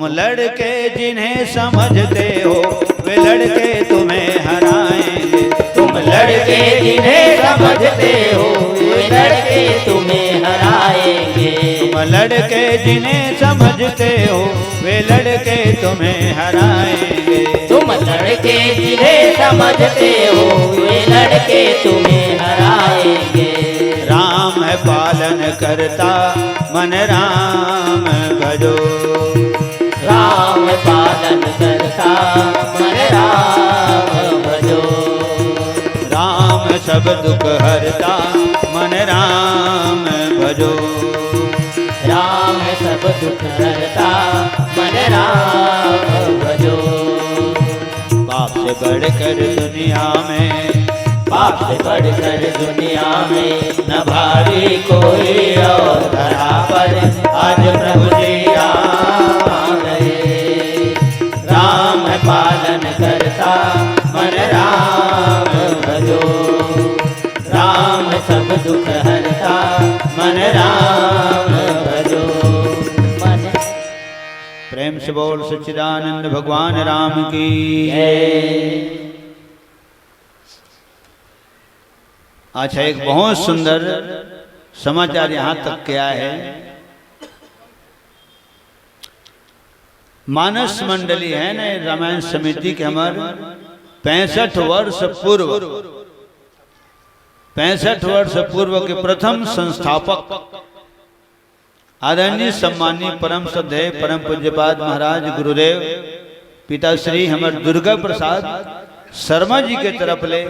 लड़के जिन्हें समझते हो वे लड़के तुम्हें हराएंगे। तुम लड़के जिन्हें समझते हो वे लड़के तुम्हें हराएंगे। तुम लड़के जिन्हें समझते हो वे लड़के तुम्हें हराएंगे। तुम लड़के जिन्हें समझते हो वे लड़के तुम्हें हराएंगे। राम है पालन करता मन राम भजो, राम पालन करता मन राम भजो। राम सब दुख हरता मन राम भजो, राम सब दुख हरता मन राम भजो। पाप से बढ़कर दुनिया में, पाप से बढ़कर दुनिया में न भारी कोई और धरा पर आज प्रभु श्री राम आ गए। राम पालन करता मन राम भजो, राम सब दुख हरता मन राम भजो। मन प्रेम से बोल सच्चिदानंद भगवान राम की। अच्छा, एक बहुत सुंदर समाचार यहाँ तक क्या है। मानस मंडली है ना रामायण समिति के हमारे 65 वर्ष पूर्व, 65 वर्ष पूर्व के प्रथम संस्थापक आदरणीय सम्मानीय परम श्रद्धेय परम पूज्यपाद महाराज गुरुदेव पिताश्री हमारे दुर्गा प्रसाद शर्मा जी के तरफ ले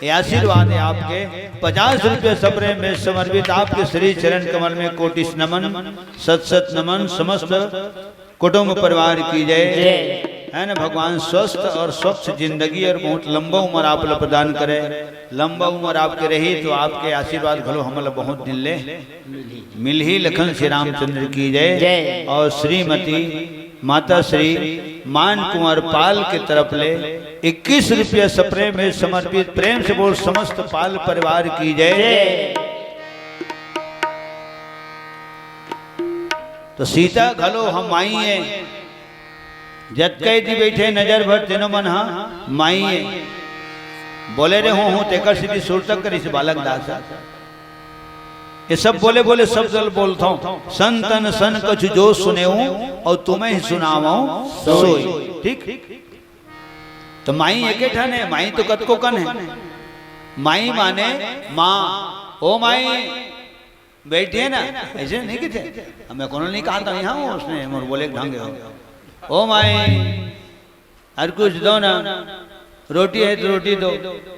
ये आशीर्वाद है आपके 50 रुपये सपरे में समर्पित आपके श्री चरण कमल में कोटि नमन, सत सत नमन। समस्त कुटुंब परिवार की जय है ना। भगवान स्वस्थ और स्वच्छ जिंदगी और बहुत लंबा उम्र आप लोग प्रदान करे। लंबा उम्र आपके रही तो आपके आशीर्वाद घलो हम लोग बहुत दिन ले मिल ही। लखन श्री रामचंद्र की जय। और श्रीमती माता श्री मान कुंवर पाल के तरफ ले 21 रुपये सपरे में समर्पित। प्रेम से बोल समस्त पाल परिवार की जय। तो सीता घलो हम आई है जत कई दी बैठे नजर भर तेनो मन हा माई है बोले रे हूँ तेकर सीधी सुर तक करी से बालक दास। ये सब बोले बोले सब जल बोलता हूँ। संतन सन कछु जो सुने हूँ और तुम्हें ही सुनावाऊं सोई। ठीक, तो माई एक ठन है, माई तो कत को कन है। माई माने माँ, ओ माई बैठी है ना, ऐसे नहीं कहते। हमें कौन नहीं कहा था यहाँ हूँ, उसने मोर बोले ढंगे हो। ओ माई हर कुछ दो ना, रोटी है तो रोटी दो,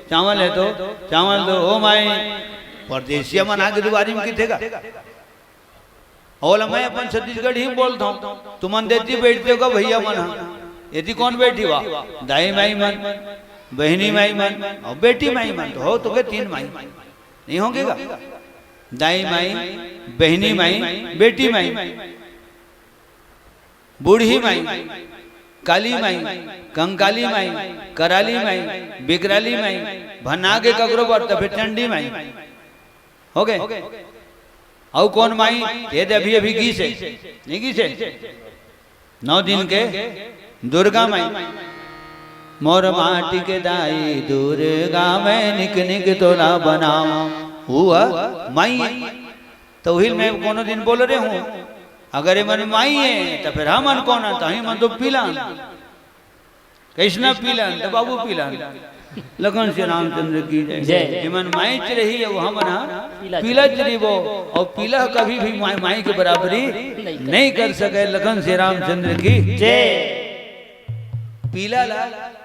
चावल है तो चावल दो। ओ माई परदेसिया मन आगे दुबारी में किथेगा। ओला मैं अपन छत्तीसगढ़ ही बोलता हूँ। तुम देती बैठते हो भैया मन, यदि कौन बैठी वाह दाई माई मन, बहनी माई मन और बेटी माई मन। तो हो तो के 3 माई नहीं होंगे का। दाई माई, बहनी माई, बेटी माई, बूढ़ी माई, काली माई, कंकाली माई, कराली माई, बिकराली माई, भनागे कगरो बढ़ता फिर चंडी माई हो गए। और कौन माई ये अभी अभी घी से नहीं घी से 9 दिन के दुर्गा माई। मोर माटी के दाई दुर्गा में निक निक तोला बनाओ हुआ माई। तो हिल में कोनो दिन बोल रहे हूँ अगर ये मन माई है तो फिर हम मन कौन है, तो ही मन तो पीला कृष्ण पीला तो बाबू पीला लखन श्री रामचंद्र की जय। ये मन माई च रही है वो हम पीला च रही वो, और पीला कभी भी माई की बराबरी नहीं कर सके। लखन श्री रामचंद्र की जय। पीला ला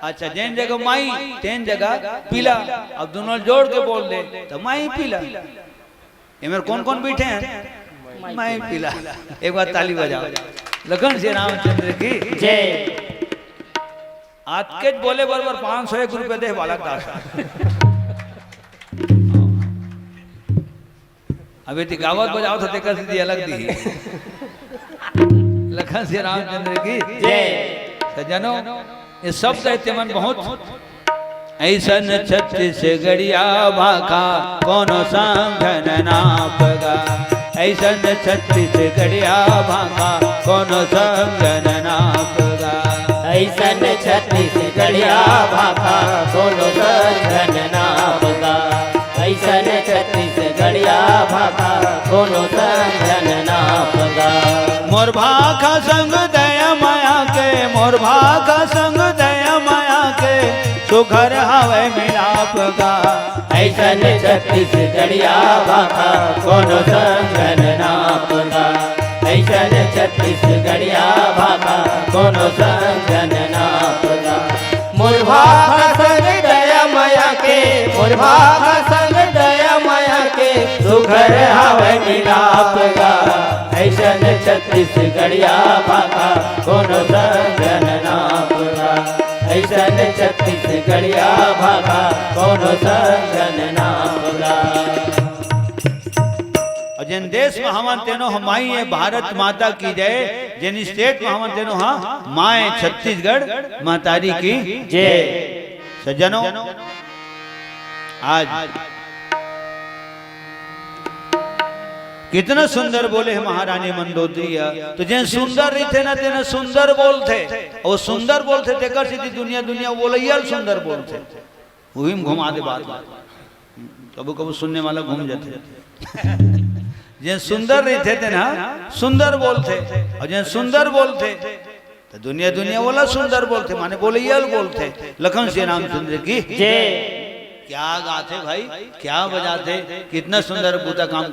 अच्छा, जैन जगह माई तेन जगह पीला, अब दोनों जोड़ के बोल दे तो माई पीला। ये मेरे कौन कौन बैठे हैं, माई पीला। एक बार ताली बजाओ लखन श्री रामचंद्र की जय। आज के बोले बराबर 501 रुपए दे बालक दास। अभी ती गावत बजाओ तो तेकर सीधी अलग दी। लखन श्री रामचंद्र की जय। सज्जनों ये शब्द है तेमन बहुत ऐसन छत्तीसगढ़िया भाखा कोनो समझन ना पगा। ऐसन छत्तीसगढ़िया भाखा कोनो समझन ना पगा। ऐसन छत्तीसगढ़िया भाखा कोनो समझन ना पगा। ऐसन छत्तीसगढ़िया भाखा कोनो समझन ना पगा। मोर भाखा संग दया माया के, मोर भाखा संग दया माया के सुघर हवे मिलाप गा। ऐसन छत्तीसगढ़िया भाखा कोनो समझन ना पगा। ऐसन छत्तीसगढ़िया भाखा कोनो समझन ना पगा। मोर भाखा संग दया माया के, मोर भाखा संग दया माया के सुघर हवे मिलाप गा। ऐसन छत्तीसगढ़िया भाखा कोनो समझन ना पगा। ऐसन छत्तीसगढ़िया भाखा कोनो समझन ना पगा। और जिन देश में हमन तेनो हमाई है भारत माता की जय। जिन स्टेट में हमन तेनो हाँ माए छत्तीसगढ़ मातारी की जय। सज्जनों आज कितना सुंदर बोले है महारानी मंदोदरी। तो जिन सुंदर रही थे ना तेना सुंदर बोलते, और सुंदर बोलते तेकर सीधी दुनिया दुनिया बोलैया सुंदर बोलते। वही में घुमा दे बात, कबू कबू सुनने वाला घूम जाते। जिन सुंदर रहते थे ना सुंदर बोलते, और जिन सुंदर बोलते तो दुनिया दुनिया बोला सुंदर बोलते, माने बोलैया बोलते। लखन श्री रामचंद्र की जय। क्या गाते भाई, क्या बजाते, कितना सुंदर बूता काम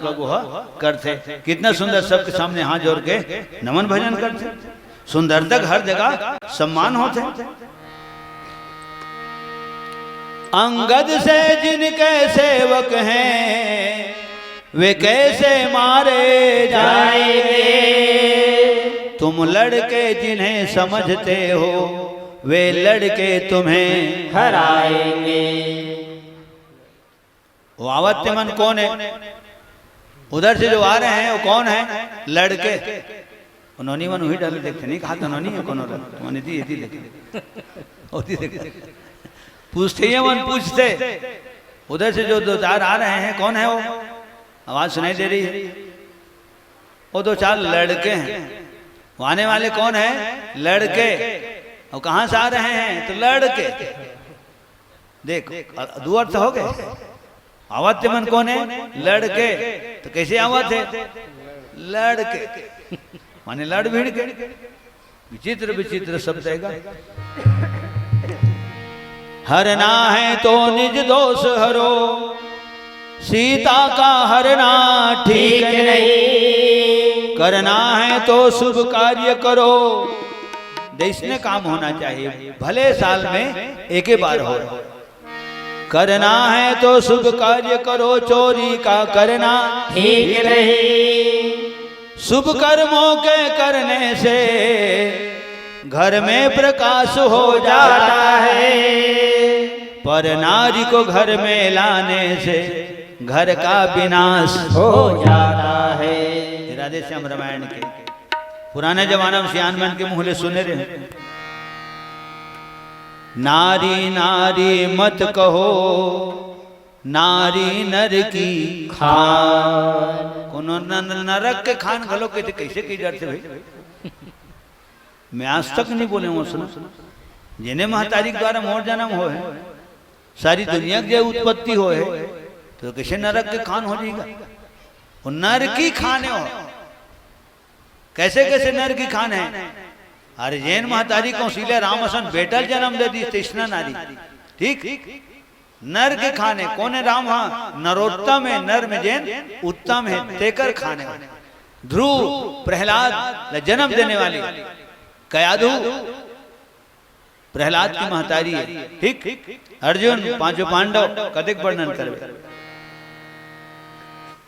करते, कितना सुंदर सबके सामने हाथ जोड़ के नमन भजन करते। सुंदर तक हर जगह सम्मान होते। अंगद से जिनके सेवक हैं वे कैसे मारे जाएंगे। तुम लड़के जिन्हें समझते हो वे लड़के तुम्हें हराएंगे। वो आवत्य मन कौन है, उधर से जो आ रहे हैं वो कौन है, लड़के। उन्होंने मन वही डाले देखते नहीं कहा, उन्होंने है कौन देखे पूछते ही मन पूछते। उधर से जो दो चार आ रहे हैं कौन है वो, आवाज सुनाई दे रही है, वो दो चार लड़के हैं। वो आने वाले कौन है, लड़के। और कहां से आ रहे हैं, तो लड़के। देख दो अर्थ हो गए। आवत मन कौन है, लड़के। तो कैसे आवत है, लड़के माने लड़ भीड़ के। विचित्र विचित्र शब्द है। हरना है तो निज दोष हरो, सीता का हरना ठीक नहीं। करना है तो शुभ कार्य करो। देश में काम होना चाहिए, भले साल में एक ही बार हो। करना है तो शुभ कार्य करो, चोरी का करना ठीक नहीं। शुभ कर्मों के करने से घर में प्रकाश हो जाता है, पर नारी को घर में लाने से घर का विनाश हो जाता है। राधे श्याम रामायण के पुराने जमाना में सियान के मुहले सुने रहे। नारी नारी मत कहो, नारी नर की खान। कोनो नरक के खान घलो कहते, कैसे कही डरते भाई। मैं आज तक नहीं बोले वो सुना। जिन्हें महतारी के द्वारा मोर जन्म हो है, सारी दुनिया की उत्पत्ति हो है, तो कैसे नरक के खान हो जाएगा। वो नर की खाने हो। कैसे कैसे नर की खान है। अरे जैन महतारी कौशल्या रामसन बेटल जन्म दे दी तृष्णा नारी, ठीक नर के खाने कौन है राम, हाँ नरोत्तम है, नर में जैन उत्तम है, तेकर खाने ध्रुव प्रहलाद जन्म देने वाली कयाधु प्रहलाद की महतारी है, ठीक अर्जुन पांचों पांडव कतिक वर्णन करवे।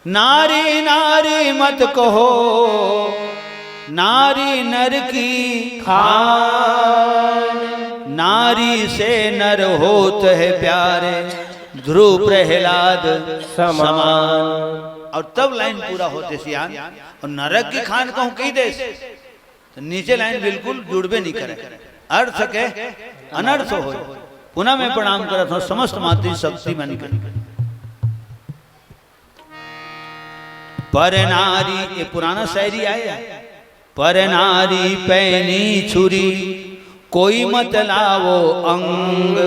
नारी नारी मत कहो नारी नर की खान, नारी से नर होत है प्यारे ध्रुव प्रहलाद समान। और तब लाइन पूरा होते सियान, और नरक की खान कहूं कई देश तो नीचे लाइन बिल्कुल जुड़बे नहीं करे, अर्थ के अनर्थ हो। पुनः मैं प्रणाम करता हूं समस्त मातृ शक्ति मन कर। पर नारी, ये पुराना शायरी आया, पर नारी पैनी छुरी कोई मत लावो अंग,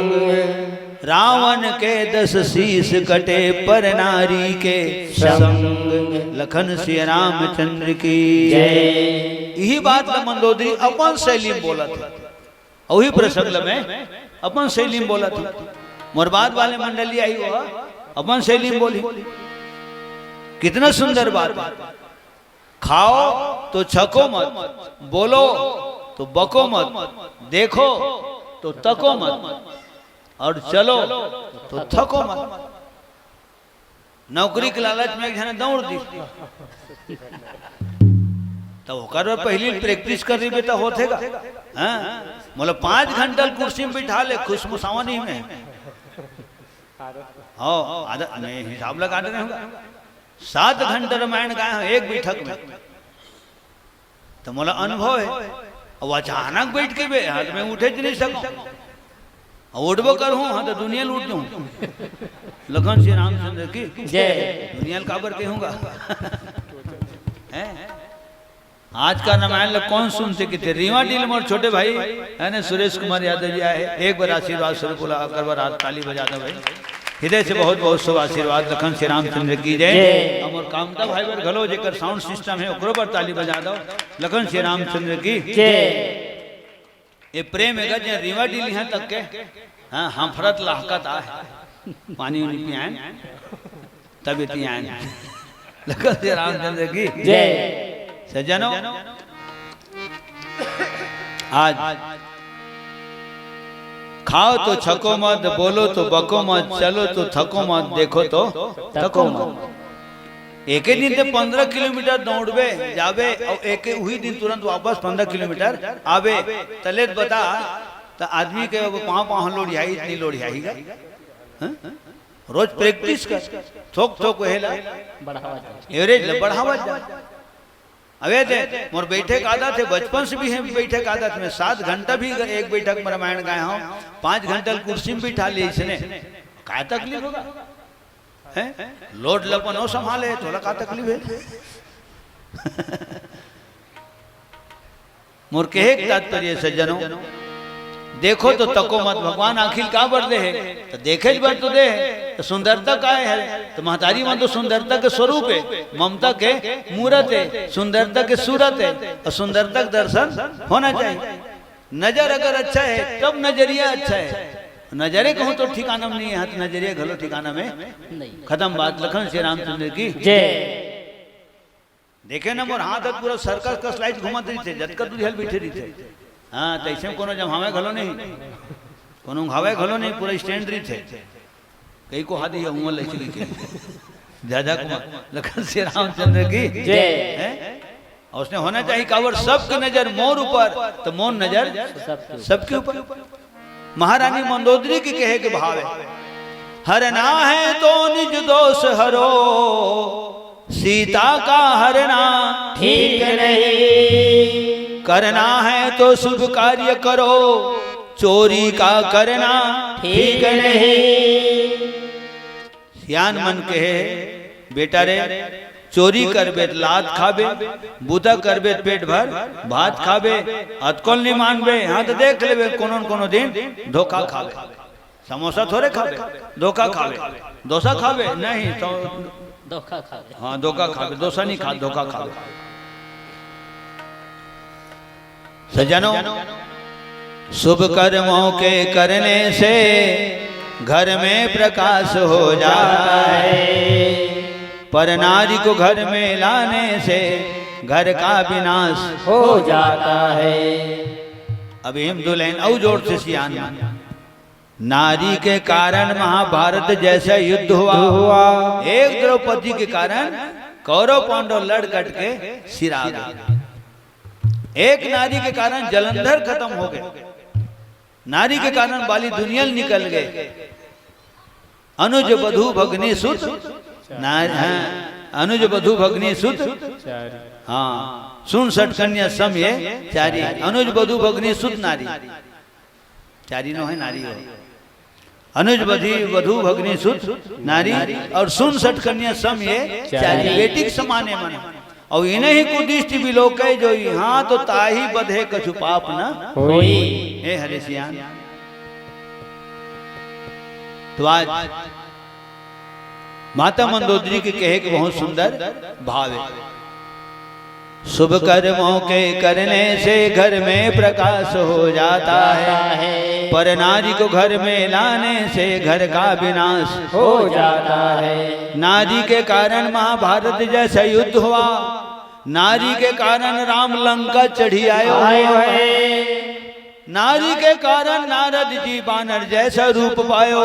रावण के 10 शीश कटे पर नारी के संग। लखन श्री रामचंद्र की जय। यही बात मंदोदरी अपन शैली में बोला था, वही प्रसंग में अपन शैली में बोला था। मोरबाद वाले मंडली आई हुआ अपन शैली में बोली, कितना सुंदर बात। खाओ तो छको मत, बोलो तो बको मत, देखो तो तको मत, और चलो तो थको मत। नौकरी के लालच में एक जने दौड़ दी तो होकर पहली प्रैक्टिस कर रही बेटा होतेगा, हाँ मतलब 5 घंटा कुर्सी में बिठा ले खुश मुसावनी में, हाँ आधा नहीं हिसाब लगा दे होगा 7 घंटे रामायण गाए एक बैठक में, तो मोला अनुभव है। अब अचानक बैठ के बे हाथ में उठे नहीं सको, उठबो करूँ हाँ तो दुनिया लूट दूँ। लखन श्री रामचंद्र की जय। दुनिया काबर कहूँगा आज का रामायण लोग कौन सुनते कितने रीवा डील मोर छोटे भाई है ना सुरेश कुमार यादव जी आए, एक बार आशीर्वाद स्वरूप बोला अकबर आज ताली बजा दो भाई, हृदय से बहुत बहुत शुभ आशीर्वाद। लखन श्री रामचंद्र की जय। और कामता भाई बर घलो जेकर साउंड सिस्टम है ओकरो पर ताली बजा दो। लखन श्री रामचंद्र की जय। ये प्रेम है जे रीवा डील यहाँ तक के हाँ हम फरत लाहकत आ है पानी उनी पियाए तब इतनी आए। लखन श्री रामचंद्र की जय। सज्जनों आज खाओ तो छको मत, बोलो तो बको मत, चलो तो थको मत, देखो तो थको मत। एक ही दिन से 15 किलोमीटर दौड़बे जाबे और एक वही दिन तुरंत वापस 15 किलोमीटर आवे तले बता तो आदमी के पाँव लोढ़ियाई इतनी लोढ़ियाईगा। रोज प्रैक्टिस कर थोक थोक हेला एवरेज बढ़ावा जा। अबे दे मोर बैठक आदत है बचपन से भी है बैठक आदत में 7 घंटा भी एक बैठक में रामायण गाए हूँ 5 घंटा कुर्सी में बिठा लिए इसने क्या तकलीफ होगा है लोड लपन हो संभाले थोड़ा क्या तकलीफ है। मोर कहे तात्पर्य सज्जनों देखो तो तको मत, भगवान आखिर का बर दे है तो देखे बर तो दे है तो सुंदरता का है तो महतारी मन तो सुंदरता के स्वरूप है, ममता के मूरत है, सुंदरता के सूरत है और सुंदरता का दर्शन होना चाहिए। नजर अगर अच्छा है तब नजरिया अच्छा है, नजरे कहूँ तो ठिकाना में नहीं है तो नजरिया घलो ठिकाना में खत्म बात। लखन श्री रामचंद्र की जय। देखे ना मोर हाथ पूरा सर्कस का स्लाइड घुमाते रही थे जतका दूरी बैठे रही थे हाँ तो ऐसे कोनो जमावे घलो नहीं कोनो घावे घलो नहीं पूरा स्टैंड रही थे कई को हाथी या उमर लेके लिखे दादा कुमार लखन श्री रामचंद्र की जय। और उसने होना चाहिए कावर सबकी नजर मोर ऊपर तो मोर नजर सबके ऊपर। महारानी मंदोदरी की कहे के भाव है हरना है तो निज दोष हरो, सीता का हरना ठीक नहीं, करना है तो शुभ कार्य करो, चोरी का करना ठीक नहीं। सियान मन कहे बेटा रे चोरी करबे लात खाबे, बूता करबे पेट भर भात खाबे, अतकोल नहीं मानबे हाँ तो देख लेबे कोनो कोनो दिन धोखा खाबे, समोसा थोड़े खाबे धोखा खाबे, डोसा खाबे नहीं तो धोखा खाबे, हाँ धोखा खाबे, डोसा नहीं खा धोखा खाबे। सजनों, शुभ कर्मों के करने से घर में प्रकाश हो जाता है, पर नारी को घर में लाने से घर का विनाश हो जाता है। अभी हम दुल्हन औ जोर से सियान, नारी के कारण महाभारत जैसा युद्ध हुआ। एक द्रौपदी के कारण कौरव पांडव लड़ कट के सिरा गए। एक नारी के कारण जलंधर खत्म हो गए, नारी के कारण बाली दुनियल निकल गए। अनुज बधू भगनी सुत, अनुज बधू भगनी सुत, हाँ, सुन सट कन्या सम ये चारी। अनुज बधू भगनी सुत नारी, चारी नो है नारी हो। अनुज वधू भगनी सुत नारी और सुन सट कन्या सम ये चारी। बेटी के समाने मन और इन्हें ही कुदिष्टि विलोक जो यहाँ तो ताही बधे कछु पाप न होई। हे हरे सियान, तो आज माता मंदोदरी के कहे कि बहुत सुंदर भाव है। शुभ कर्मों के करने से घर में प्रकाश हो जाता है, पर नारी को घर में लाने से घर का विनाश हो जाता है। नारी के कारण महाभारत जैसा युद्ध हुआ, नारी के कारण राम लंका चढ़ी आयो है, नारी के कारण नारद जी बानर जैसा रूप पायो,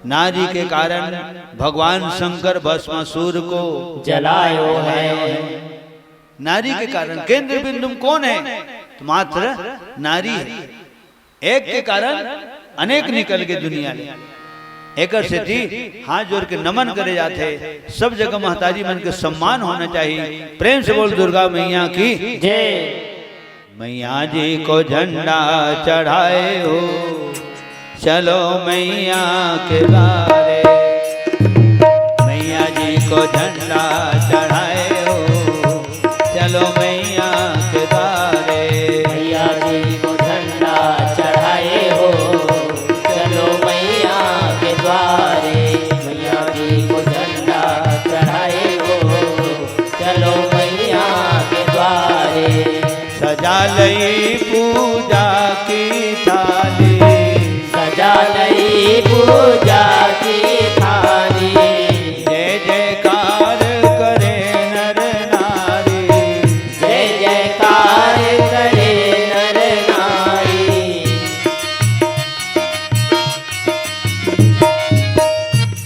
नारी के कारण भगवान शंकर भस्मासुर को जलायो है। नारी के कारण केंद्र बिंदु कौन है? तो मात्र नारी है। एक के कारण अनेक निकल के दुनिया में। एक से थी हाथ जोड़ के नमन करे जाते, सब जगह महतारी मन के सम्मान होना चाहिए। प्रेम से बोल दुर्गा मैया की जय। मैया जी को झंडा चढ़ाए हो, चलो मैया के द्वारे। मैया जी को झंडा चढ़ाए हो, चलो मैया के द्वारे। मैया जी को झंडा चढ़ाए हो, चलो मैया के द्वारे। मैया जी को झंडा चढ़ाए हो, चलो मैया के द्वारे। सजा लई पूजा की थाली, सजा लई पूजा की थाली। जय जयकार करे नर नारी, जय जयकार करे नर नारी।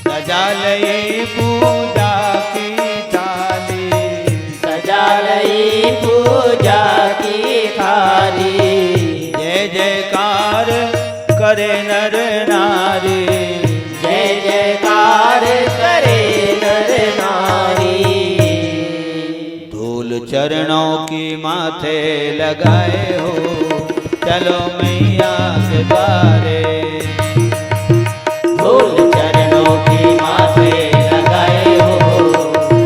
सजा लई पूजा की थाली, सजा लई पूजा की थाली। जय जयकार करे नर नारी। जय जयकार करे नर नारी। धूल चरणों की माथे लगाए हो, चलो मैया के द्वारे। धूल चरणों की माथे लगाए हो,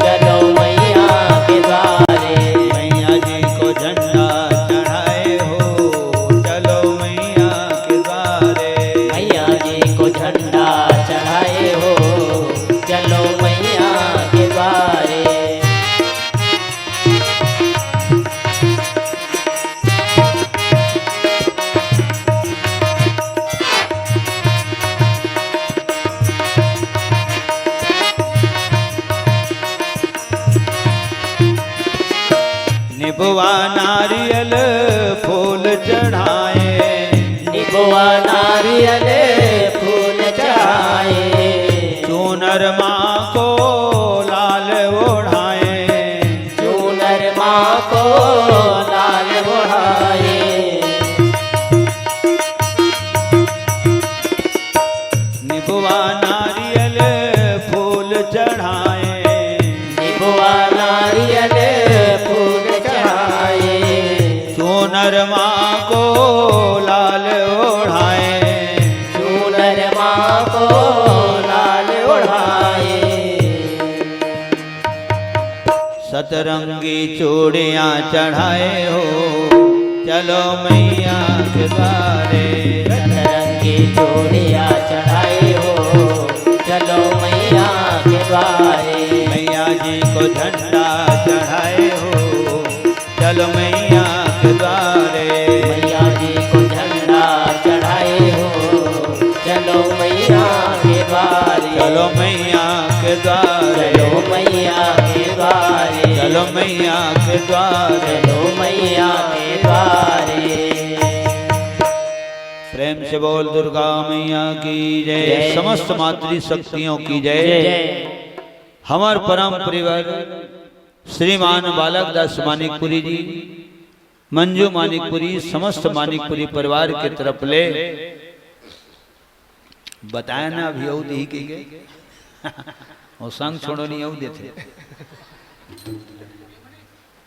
चलो मैया के द्वारे। मैया जी को झंडा चढ़ाए हो, चलो मैया के द्वारे। मैया जी को झंडा चढ़ाए हो, चलो मैया के द्वारे। निबुआ नारियल फूल चढ़ाए, निबुआ नारियल फूल चढ़ाए। चूनर माँ को लाल ओढ़ाए, चूनर माँ को लाल ओढ़ाए। निबुआ नारियल फूल चढ़ाए, निबुआ नारियल फूल चढ़ाए। चूनर माँ को लाल ओढ़ाए, चूनर माँ को लाल ओढ़ाए। सतरंगी चूड़ियाँ चढ़ाए हो, चलो मैया के द्वारे। सतरंगी चूड़ियाँ चढ़ाए हो, चलो मैया के द्वारे। मैया जी को झंडा चढ़ाए हो, चलो मैया के द्वारे। द्वारे, चलो मैया के द्वारे, चलो मैया के द्वारे, चलो मैया के द्वारे। प्रेम से बोल दुर्गा मैया की जय। जय। समस्त मातृ शक्तियों की जय। जय। हमार परम परिवार श्रीमान बालक दास मानिकपुरी जी, मंजू मानिकपुरी, समस्त मानिकपुरी परिवार के तरफ ले बताया ना अभी यू दी की और संग छोड़ो नहीं यू देते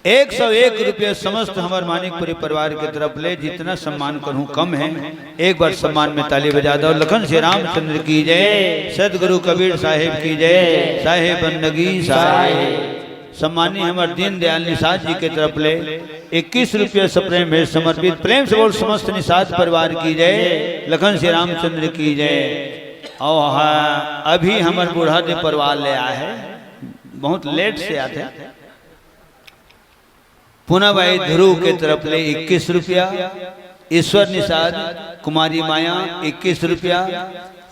101 रुपये समस्त हमारे मानिकपुरी परिवार के तरफ ले। जितना सम्मान करूं कम है, एक बार सम्मान में ताली बजा दो। लखन श्री रामचंद्र की जय, सदगुरु कबीर साहेब की जय, साहेब बंदगी साहेब। सम्मानी हमारे दीनदयाल निषाद जी के तरफ ले 21 रुपये सप्रेम भेंट समर्पित। प्रेम से बोल समस्त निषाद परिवार की जय, लखन श्री रामचंद्र की जय। और हाँ, अभी हमारे बूढ़ा ने परिवार ले आया है, बहुत लेट से आते। पुनः भाई ध्रुव के तरफ ले 21 रुपया, ईश्वर निषाद कुमारी माया 21 रुपया,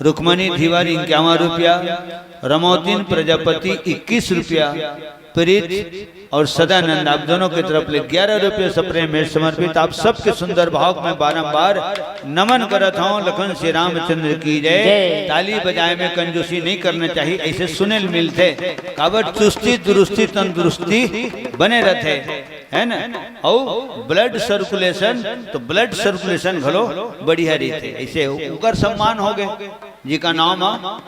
रुक्मणी धीवारी 51 रुपया, रमोतीन प्रजापति 21 रुपया, प्रीत और सदानंद आप दोनों की तरफ ले 11 रुपये सप्रेम में समर्पित। आप सबके सुंदर भाव में बारंबार नमन करत हूँ। लखन श्री रामचंद्र की जय। ताली बजाए में कंजूसी नहीं करना चाहिए, ऐसे सुनेल मिलते काबट चुस्ती दुरुस्ती तंदुरुस्ती बने रहते है ना। और ब्लड सर्कुलेशन, तो ब्लड सर्कुलेशन घलो बढ़िया रहते, ऐसे उकर सम्मान हो गए जी का नाम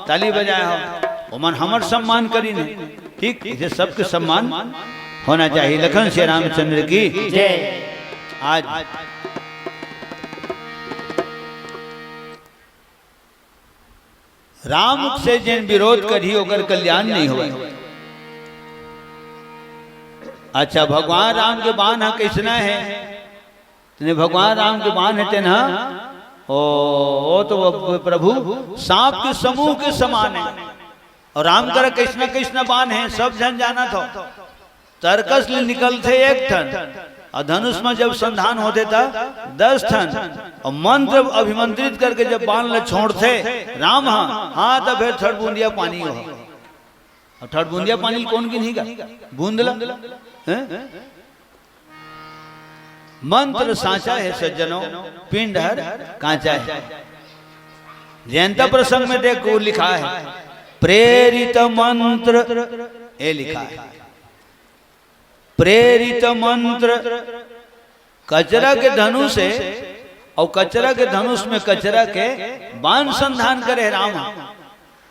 ताली बजाया हो, मन हमर सम्मान करी नहीं, ठीक इसे सबके सम्मान होना चाहिए। लखन श्री रामचंद्र की जय। आज राम से जिन विरोध करी होकर कल्याण नहीं हुआ। अच्छा, भगवान राम के बाण है कैसना है, भगवान राम के बाण है तेना ओ तो प्रभु सांप के समूह के समान है। और राम कर कृष्ण कृष्ण बाण है, सब जन जाना था। तरकस निकल थे 1 टन और धनुष में जब संधान होते था 10 टन। और मंत्र अभिमंत्रित करके जब बाण ले छोड़ते राम हाँ तब फिर थर्ड बूंदिया पानी हो। और थर्ड बूंदिया पानी कौन की नहीं का बूंदला मंत्र साचा है सज्जनों, पिंड हर कांचा है। जयंता प्रसंग में देखो लिखा है प्रेरित मंत्र, ये लिखा है प्रेरित मंत्र कचरा के धनुष है। और कचरा के धनुष में कचरा के बाण संधान करे राम।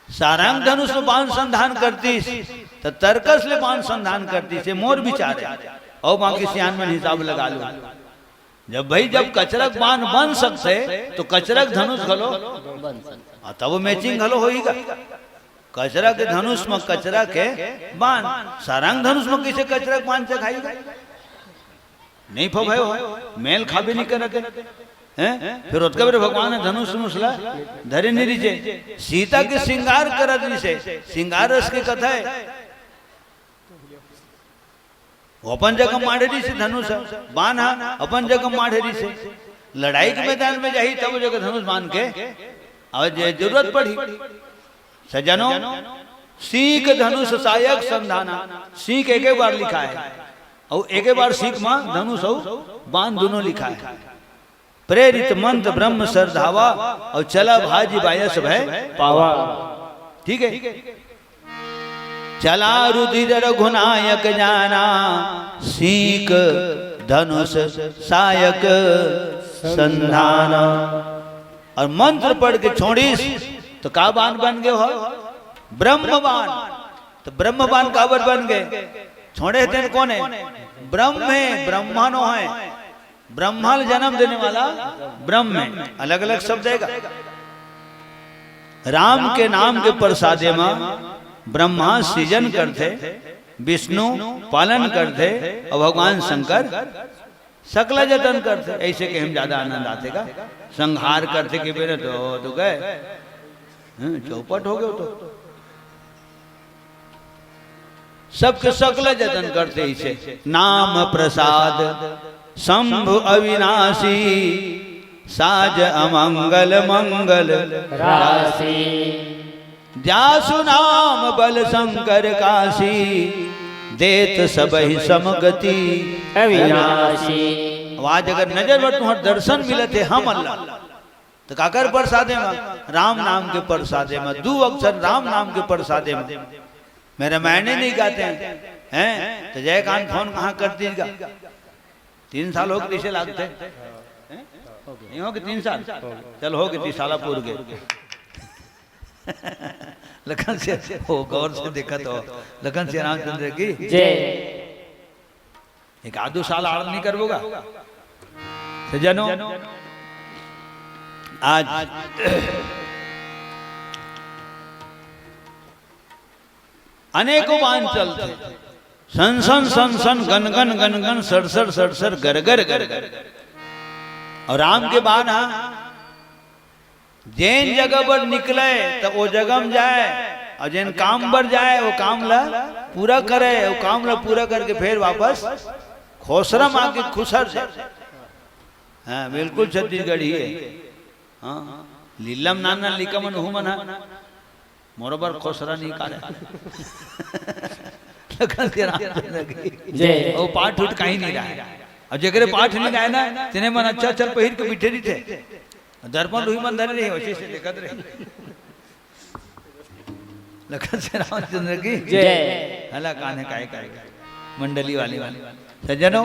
सारंग धनुष में बाण संधान करती तो तरकस ले बाण संधान करती से मोर विचार है। और बाकी सियान में हिसाब लगा लो, जब भाई जब कचरक बाण बन सकते तो कचरक धनुष घलो तब मैचिंग घलो होगा। कचरा के धनुष में कचरा के बाण, सारंग धनुष में किसे कचरा बाण से खाएगा नहीं फो भाई मेल खाबे नहीं करते हैं। फिर उसका फिर भगवान ने धनुष मुसला धरे नहीं रीचे सीता के श्रृंगार करत से श्रृंगार रस की कथा है। अपन जगह माढ़ेरी से धनुष बाण अपन जगह माढ़ेरी से लड़ाई के मैदान में जाही तब जगह धनुष बांध के और जरूरत पड़ी। सज्जनों सीख धनुष सायक संधाना, सीख एक बार लिखा है और एक बार सीख मां धनुष और बाण दोनों लिखा है। प्रेरित मंत्र ब्रह्म सरधावा और चला भाजी बायस भय पावा, ठीक है। चला रुधिर रघुनायक जाना, सीख धनुष सायक संधाना। और मंत्र पढ़ के छोड़ीस तो का बाण बन गए हो ब्रह्म बाण। तो ब्रह्म बाण काबर बन गए, छोड़े थे कौन है ब्रह्म है, ब्रह्मानो है, ब्रह्मा जन्म देने वाला ब्रह्म है। अलग अलग शब्द देगा। राम के नाम के प्रसादे में ब्रह्मा सृजन करते, विष्णु पालन करते और भगवान शंकर सकला जतन करते। ऐसे के हम ज्यादा आनंद आते का संहार करते कि मेरे तो गए चौपट हो गए। तो सबके सकला जतन करते ऐसे। नाम प्रसाद शंभु अविनाशी, साज अमंगल मंगल राशि। जासु नाम बल शंकर काशी, देत सबहि समगति अविनाशी। आज अगर नजर पर तुम्हारे दर्शन मिले थे हम अल्लाह तो काकर प्रसादे में राम नाम के प्रसादे में दो अक्षर राम नाम के प्रसादे में मेरे मैंने नहीं गाते हैं तो जयकांत फोन कहाँ कर दीजिएगा 3 साल हो गए इसे लागते नहीं हो गए 3 साल चल हो गए 30 साल पूर्व गए लखन से हो गौर से देखा तो लखन से रामचंद्र की जय। एक आधो साल आड़ नहीं करवोगा सजनो आज अनेकों बाण चलते सन सन सन सन गन गन गन गन सड़सड़ सड़सड़ गरगर गरगर और राम के बाण जैन जगह पर निकले तो वो जगह में जाए और जैन काम पर जाए वो काम ला पूरा करे वो काम ला पूरा करके फिर वापस खोसरम आके खुसर जाए। हाँ बिल्कुल छत्तीसगढ़ी है। हाँ लीलम नाना लिकमन हुमन है मोरबर खोसरा नहीं काले जय। वो पाठ उठ कहीं नहीं रहा है और जगह पाठ नहीं रहा है ना तिने मन अच्छा चल पहिर के बिठे नहीं थे दर्पण रुई मन धरे रहे वैसे से देखत रहे लखन से रामचंद्र की जय। हला काने काय काय मंडली वाली सज्जनों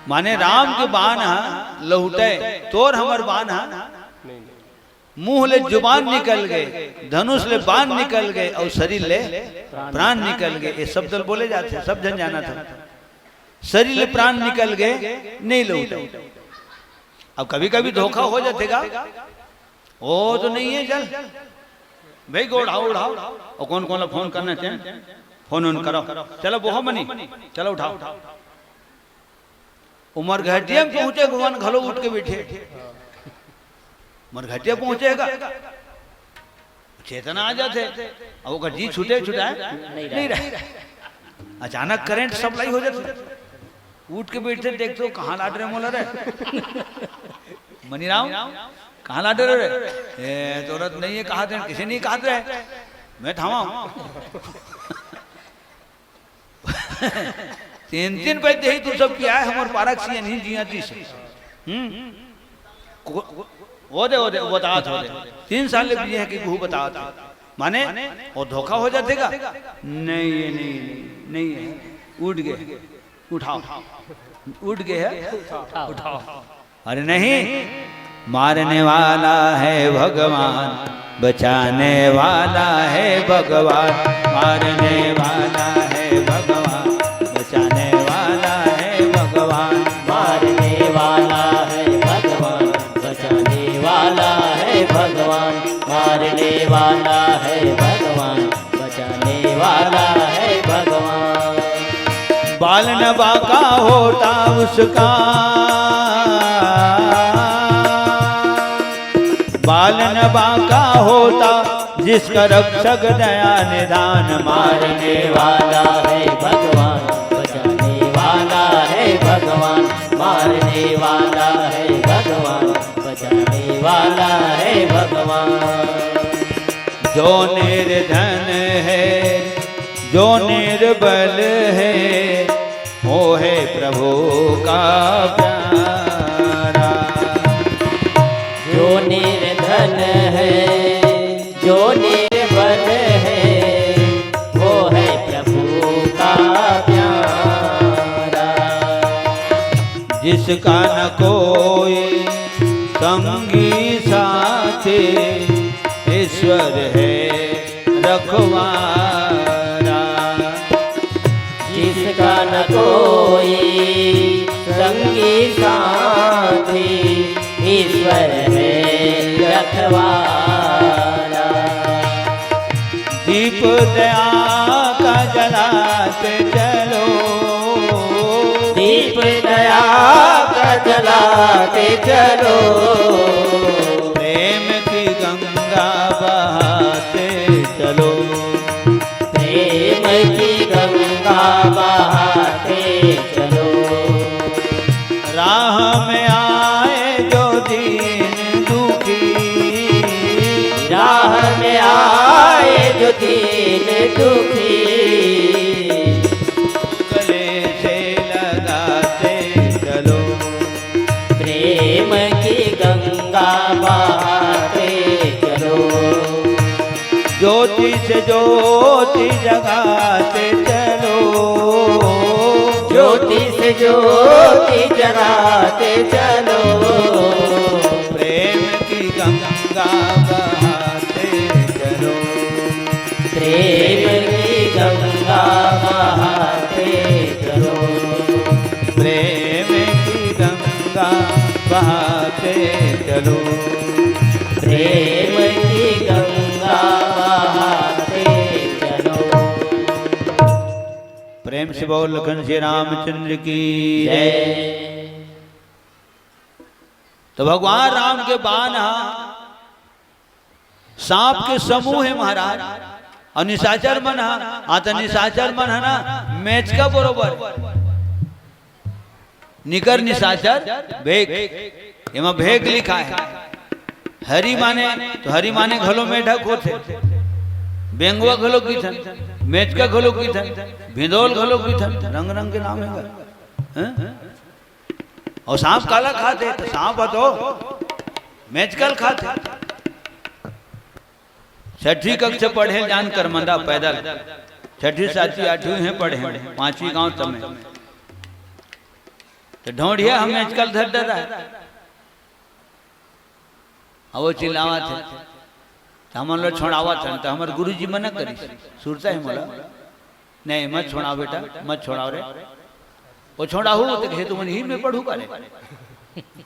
माने राम के बाण लहुटे तोर हमर बाण मुंह ले जुबान निकल गए धनुष ले बाण निकल गए और शरीर ले प्राण निकल गए। ये शब्द बोले जाते सब जन जाना था शरीर ले प्राण निकल गए नहीं लहुटे। अब कभी कभी धोखा हो जातेगा वो तो नहीं है चल भाई को उठाओ उठाओ और कौन कौन फोन करना चाहिए फोन ऑन करो चलो वो मनी चलो उठाओ उमर घटिया में पहुंचे भगवान घलो उठ के बैठे उमर घटिया पहुंचेगा चेतना आ जाते और वो जी छूटे छुटाए नहीं रहे अचानक करंट सप्लाई हो जाते उठ के बैठते देखते हो कहाँ लाट रहे मोला रे मनीराम कहाँ लाट रहे जरूरत नहीं है कहा थे किसी नहीं कहा रहे मैं थामा 3 पैसे ही तू सब किया है हमारे पारक से नहीं जिया थी वो दे वो बता 3 साल ले है कि वो बता माने वो धोखा हो जातेगा नहीं ये नहीं है उठ गए उठाओ उठ गए है उठाओ अरे नहीं मारने वाला है भगवान बचाने वाला है भगवान मारने वाला है भगवान बचाने वाला है भगवान मारने वाला है भगवान बचाने वाला है भगवान मारने वाला है भगवान बचाने वाला है भगवान। बाल न बाका होता उसका बाल न बाका होता जिसका रक्षक दया निदान मारने वाला है भगवान बचाने वाला है भगवान मारने वाला है भगवान बचाने वाला है भगवान। जो निर्धन है जो निर्बल है वो है प्रभु का प्यारा। जो निर्धन है जो निर्बल है वो है प्रभु का प्यारा। जिसका न कोई संगी साथी ईश्वर है रखवारा। जिसका न कोई संगी साथी ईश्वर है रखवारा। दीप दया का जलाते चलो दीप दया का जलाते चलो प्रेम की गंगा बहाते चलो प्रेम की गंगा बहाते चलो। राह में आए जो दीन दुखी राह दीन दुखी गले से लगाते चलो, प्रेम की गंगा बहाते चलो, ज्योति से ज्योति जगाते चलो, ज्योति से ज्योति जगाते चलो, प्रेम की गंगा बहाते चलो, प्रेम की गंगा बहाते चलो, प्रेम की गंगा बहाते चलो, प्रेम की गंगा बहाते चलो। प्रेम से बोल लखन श्री रामचंद्र की जय। जय। तो भगवान राम के बाण सांप के समूह है महाराज, और निशाचर मन आता निशाचर मन है ना मैच का बरोबर निकर निशाचर भेग, एमा भेग लिखा है। हरी माने तो हरी माने घलो में ढक होते, बेंगुआ घलो की थन, मैच का घलो की थन, भिंदोल घलो की थन, रंग रंग के नाम है। और सांप काला खाते तो सांप हो तो मैचकल खाते। छठी कक्षा पढ़े जान कर मंदा पैदल, छठी सातवीं आठवीं है पढ़े, पांचवी गांव तमें तो ढोंढिया हम मैचकल धर डरा है। वो चिल्लावा थे तो हम लोग छोड़ावा थे, तो हमारे गुरुजी मना करी सुरता है मोला, नहीं मत छोड़ाओ बेटा, मत छोड़ाओ रे। वो छोड़ा हो तो खेत में ही में पढ़ू करे,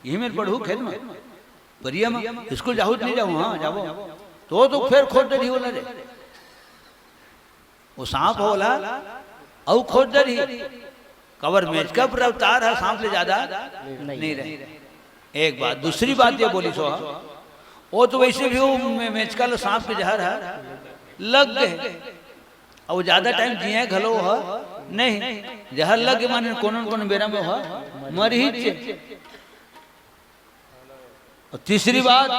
यही में पढ़ू खेत में परिया में स्कूल जाऊ नहीं जाऊँ, हाँ जाओ तो फिर खोद दरी होला रे। वो सांप होला और खोद दरी कवर मैच का अवतार है, सांप ले ज्यादा नहीं रहे। एक बात, दूसरी बात ये बोली सो वो तो वैसे भी वो मैच का सांप के जहर है लग गए, और वो ज्यादा टाइम जिए घलो है नहीं, जहर लग माने कौन बेरा में हो मर ही। और तीसरी बात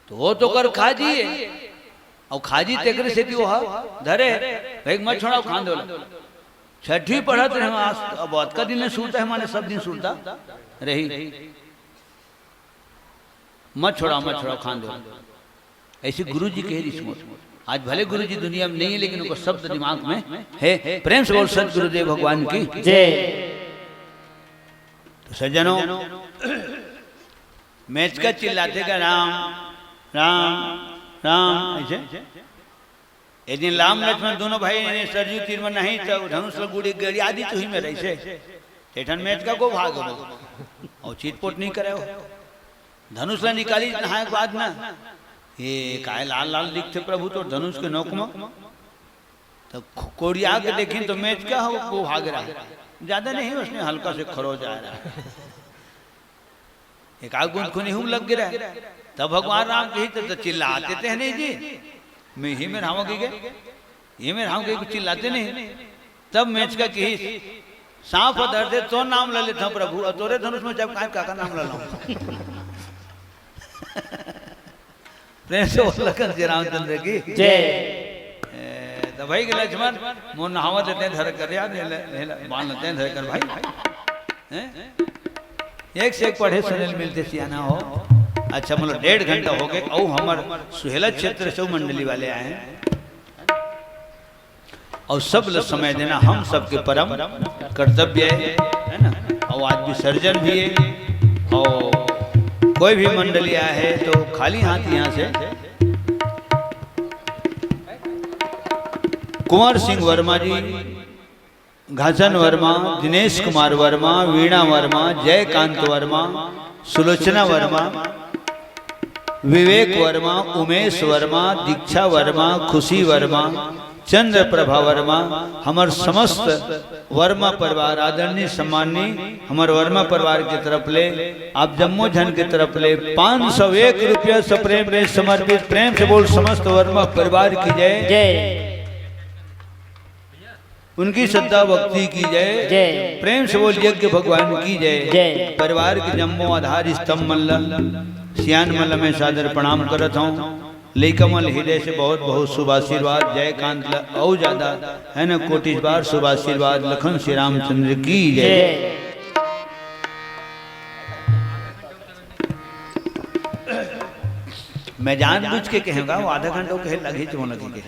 तो वो तो कर खाजी है, और खाजी तेकरे से भी वो धरे भाई मत छोड़ाओ खान दो। छठी पढ़त रहे आज, अब आज का दिन में सूरता है माने सब दिन सूरता रही, मत छोड़ाओ खान दो। ऐसी गुरु जी कह रही स्मोत। आज भले गुरु जी दुनिया में नहीं है, लेकिन उनको शब्द दिमाग में है। प्रेम से बोल सत गुरुदेव भगवान की जय। तो सज्जनों मैच का चिल्लाते का राम राम राम ऐसे एक दिन राम लक्ष्मण दोनों भाई ने सरजू तीर में नहीं तो धनुष गुड़ी गड़ी आदि तो ही में रही से ठेठन मैच का को भाग हो और चीटपोट नहीं करे हो, धनुष ला निकाली नहाए बाद ना ये काय लाल लाल दिखते प्रभु तो धनुष के नोक में, तो कोड़िया के देखी तो मैच का हो वो भाग रहा है, ज्यादा नहीं उसने हल्का से खरोच आ रहा है, एक आग गुंद खुनी हुम लग गिरा। तब भगवान राम कही तो चिल्लाते थे नहीं जी, मैं ही में राम की गए ये में राम के चिल्लाते नहीं। तब मैच का कही सांप दर्द दे तो नाम ले लेता प्रभु, और तोरे धनुष में जब काका नाम ले लो। प्रेम से बोल लखन श्री रामचंद्र की जय। तो भाई के लक्ष्मण मोन नहावा देते धर कर यार मान लेते हैं धर कर भाई एक से एक पढ़े सुनेल मिलते सियाना हो। अच्छा मतलब 1.5 घंटा हो गए और हमार सुहेला क्षेत्र से मंडली वाले आए हैं, और सब समय देना हम सबके परम कर्तव्य है ना। और आज विसर्जन भी है, और कोई भी मंडली आया है तो खाली हाथ यहाँ से कुंवर सिंह वर्मा जी, घासन वर्मा, दिनेश कुमार वर्मा, वीणा वर्मा, जयकांत वर्मा, सुलोचना वर्मा, विवेक वर्मा, उमेश वर्मा, दीक्षा वर्मा, खुशी वर्मा, चंद्र प्रभा वर्मा, हमार समस्त वर्मा परिवार आदरणीय सम्मानी हमार वर्मा परिवार की तरफ ले आप जम्मू जन की तरफ ले 501 रुपया सप्रेम में समर्पित। प्रेम से बोल समस्त वर्मा परिवार की जय जय। उनकी श्रद्धा भक्ति की जय जय। प्रेम से बोल यज्ञ भगवान की जय जय। परिवार के जम्मो आधार स्तंभ मल्ल सियान मल्ल में सादर प्रणाम करत हूँ। कमल हृदय से बहुत बहुत शुभ आशीर्वाद। जय कांत और ज्यादा है ना, कोटि बार शुभ आशीर्वाद। लखन श्री रामचंद्र की जय। मैं जानबूझ के कहूँगा वो आधा घंटा कहे लगी तो लगी के,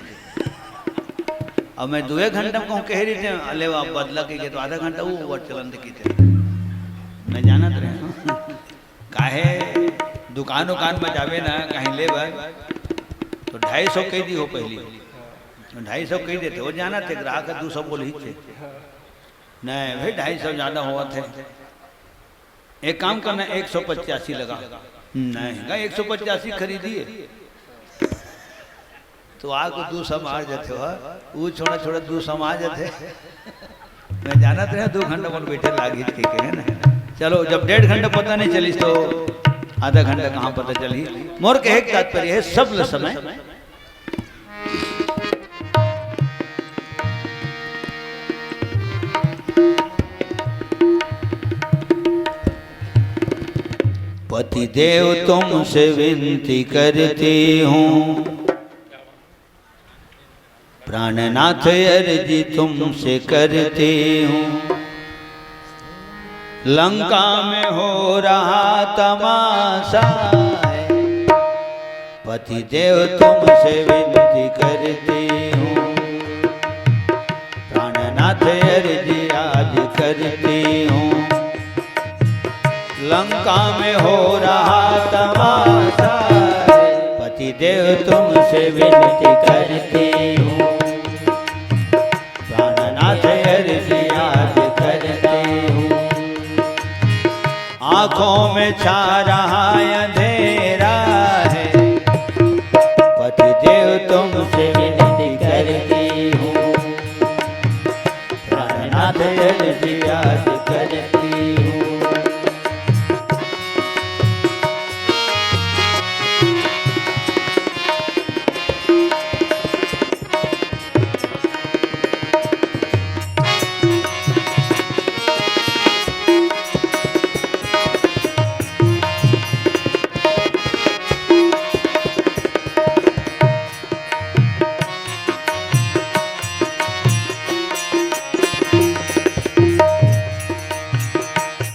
अब मैं 2 घंटा कहूँ कह रही थे अले आप बदला के तो आधा घंटा वो वर्ड चलन की थे। मैं जाना रहे काहे दुकान उकान में जावे ना कहीं ले तो 250 कह दी हो, पहली 250 कह देते वो जाना थे, ग्राहक 200 बोल ही थे नहीं भाई 250 ज्यादा हुआ थे। एक काम करना 185 लगा नहीं 185 खरीदिए तो आग 200 मार जाते हो, वो छोड़ा छोड़ा 200 मार जाते। मैं जाना था 2 घंटा मन बैठे लागी ठीक है ना। चलो जब 1.5 घंटा पता नहीं चली तो आधा घंटा कहाँ पता चली। मोर के एक तात्पर्य है सब समय पति देव तुमसे विनती करती हूँ, प्राणनाथ अर्जी तुमसे करती हूँ। लंका में हो रहा तमाशा है, पति देव तुमसे विनती करती हूँ। प्राणनाथ अर्जी आज करती हूँ। लंका में हो रहा तमाशा है, पति देव तुमसे विनती करती हूँ। प्राणनाथ अर्जी आज करती हूँ। आँखों में छा रहा अंधेरा है, पति देव तुमसे विनती करती हूँ। प्राणनाथ अर्जी आज करती हूँ।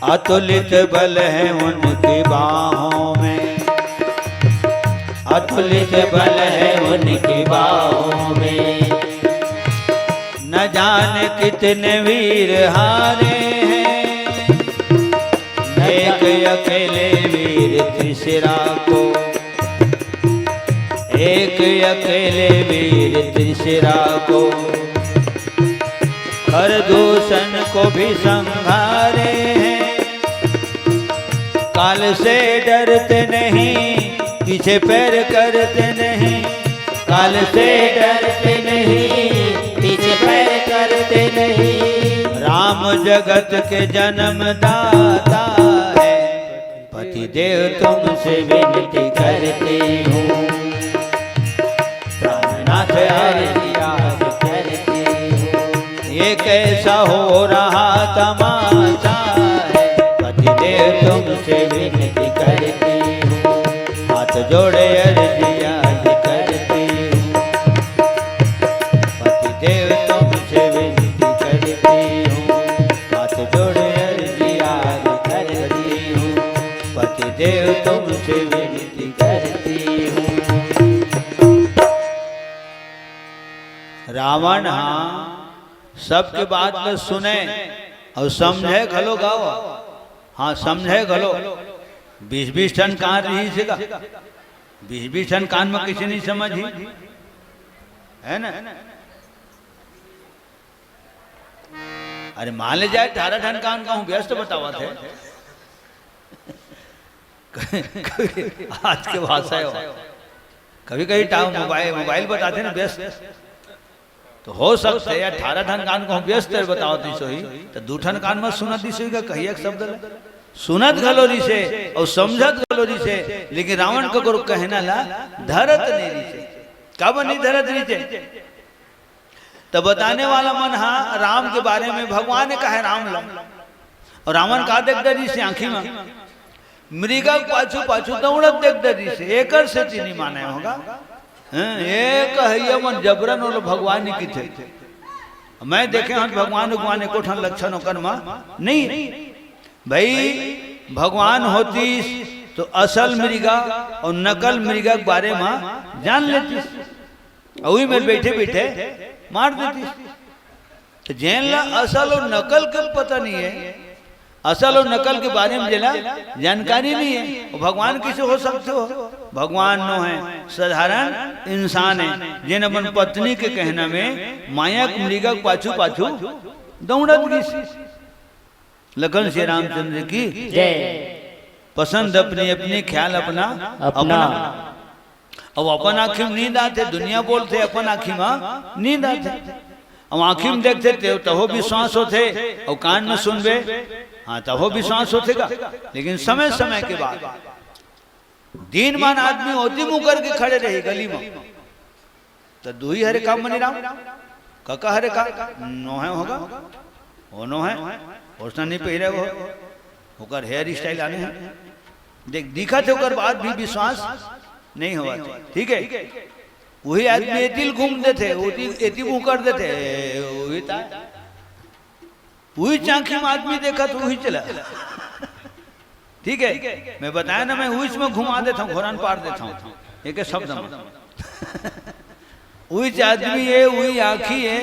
अतुलित बल है उनकी बाहों में, अतुलित बल है उनकी बाहों में। न जाने कितने वीर हारे हैं, एक अकेले वीर त्रिशिरा को, एक अकेले वीर त्रिशिरा को। खरदूषण को भी संहारे हैं, काल से डरते नहीं, पीछे पैर करते नहीं। काल से डरते नहीं, पीछे पैर करते नहीं। राम जगत के जन्मदाता है, पति देव तुमसे विनती करती हूँ। प्राणनाथ अर्जी आज करती हूँ। ये कैसा हो रहा तमाशा है, पति देव तुमसे विनती करती हूँ। हाथ जोड़े अर्जी आज करती हूँ। पति देव तुमसे विनती करती हूँ। हाथ जोड़े अर्जी आज करती हूँ। पति देव तुमसे विनती करती हूँ। रावण हाँ सबके बात में सुने और समझे घलो गाओ। हाँ समझे घलो 20-20 टन कान रही सेगा, 20-20 टन कान में किसी नहीं समझी है ना। अरे मान ले जाए 18 टन कान का हूँ व्यस्त बतावा थे आज के भाषा है। कभी कभी मोबाइल बताते ना व्यस्त, तो हो सकता है 18 टन कान को व्यस्त है बताओ तीसो ही तो 2 टन कान में सुनत दिसो का कही एक शब्द सुनत गलोरी से और समझत गलोरी से। लेकिन रावण को गुरु कहना ला धरत नेरी से, कब नहीं धरत नीचे। तो बताने वाला मन हाँ राम के बारे में भगवान ने कहा राम लम, और रावण का देख डरी से आंखी में मृगा पाछू पाछू दौड़त देख डरी से एकर से नहीं माने होगा। एक है मन जबरन और भगवान की थे। मैं देखे हूं भगवान भगवान एको ठन लक्षण होकर मां नहीं भाई। भगवान होती तो असल मृगा और नकल मृगा के बारे में जान लेती, वही में बैठे बैठे मार देती। तो जैन ला असल और नकल का पता नहीं है, असल और नकल के बारे में जेला जानकारी नहीं है। भगवान किसे हो सकते हो? भगवान नो है साधारण इंसान है जिन अपन पत्नी के कहना में माया मृगा पाछू पाछू दौड़त गई। लखन श्री रामचंद्र की जय। पसंद अपनी अपनी, ख्याल अपना अपना। अब अपन आँखी में नींद आते, दुनिया बोलते अपन आँखी में नींद आते। अब आँखी में देखते थे तहो विश्वास होते, और कान में सुनबे हाँ तहो विश्वास होतेगा। लेकिन समय समय के बाद दीनमान आदमी होती मुंह करके खड़े रहे गली में, तो दू ही हरे काम मनी राम काका हरे का नो है होगा वो नो है उसने नहीं पहरे वो होकर हेयर स्टाइल आने हैं देख दिखा थे ओकर बाद भी विश्वास नहीं हुआ। ठीक है वही आदमी एतिल घूमते थे, एति मुंह कर देते वही था, वही चांखी में आदमी देखा तो वही चला। ठीक है मैं बताया ना, मैं वही में घुमा देता हूँ, घोरान पार देता हूँ एक शब्द में। वही आदमी है, वही आँखी है,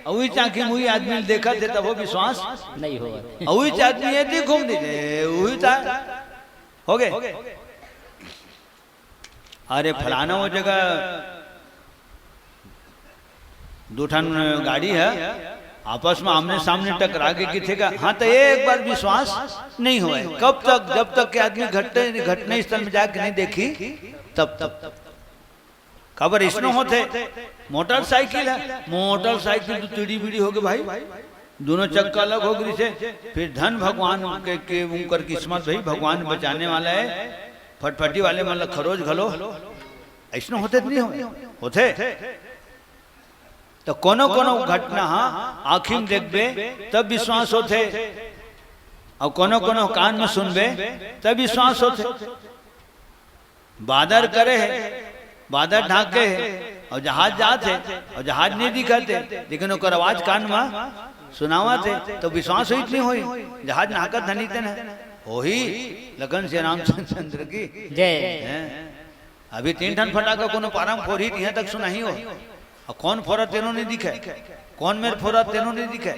वही चांखी वही आदमी देखा थे तब वो विश्वास नहीं होगा। वही आदमी है घूम दीजिए वही था हो गए। अरे फलाना वो जगह दो ठन गाड़ी है आपस में आमने सामने टकरा के किथेगा, हाँ तो एक बार विश्वास नहीं हुआ। कब तक? जब तक के आदमी घटना स्थल में जाके नहीं देखी तब तक खबर इसनो होते। मोटरसाइकिल है, मोटरसाइकिल तो टीढ़ी बीड़ी हो गई भाई, दोनों चक्का अलग हो गई से। फिर धन भगवान के उनकर किस्मत भाई, भगवान बचाने वाला है। फटफटी वाले मतलब खरोज घलो ऐसनो होते नहीं होते। तो कोनो कोनो घटना हाँ आँखी में देखबे तब विश्वास होते, और कोनो कोनो कान में सुनबे तब विश्वास होते। बादर करे है, बादर ढाके है, और जहाज जाते और जहाज नहीं दिखाते, लेकिन ओकर आवाज कान में सुनावा थे तो विश्वास हुई नहीं हुई। जहाज नाकत धनी थे ना वही लगन से रामचंद्र की जय। अभी 3 टन फटाका कोनो पारम फोरी यहाँ तक सुना ही हो, और कौन फोरा तेनो नहीं दिखे, कौन मेरे फोरा तेनो नहीं दिखे,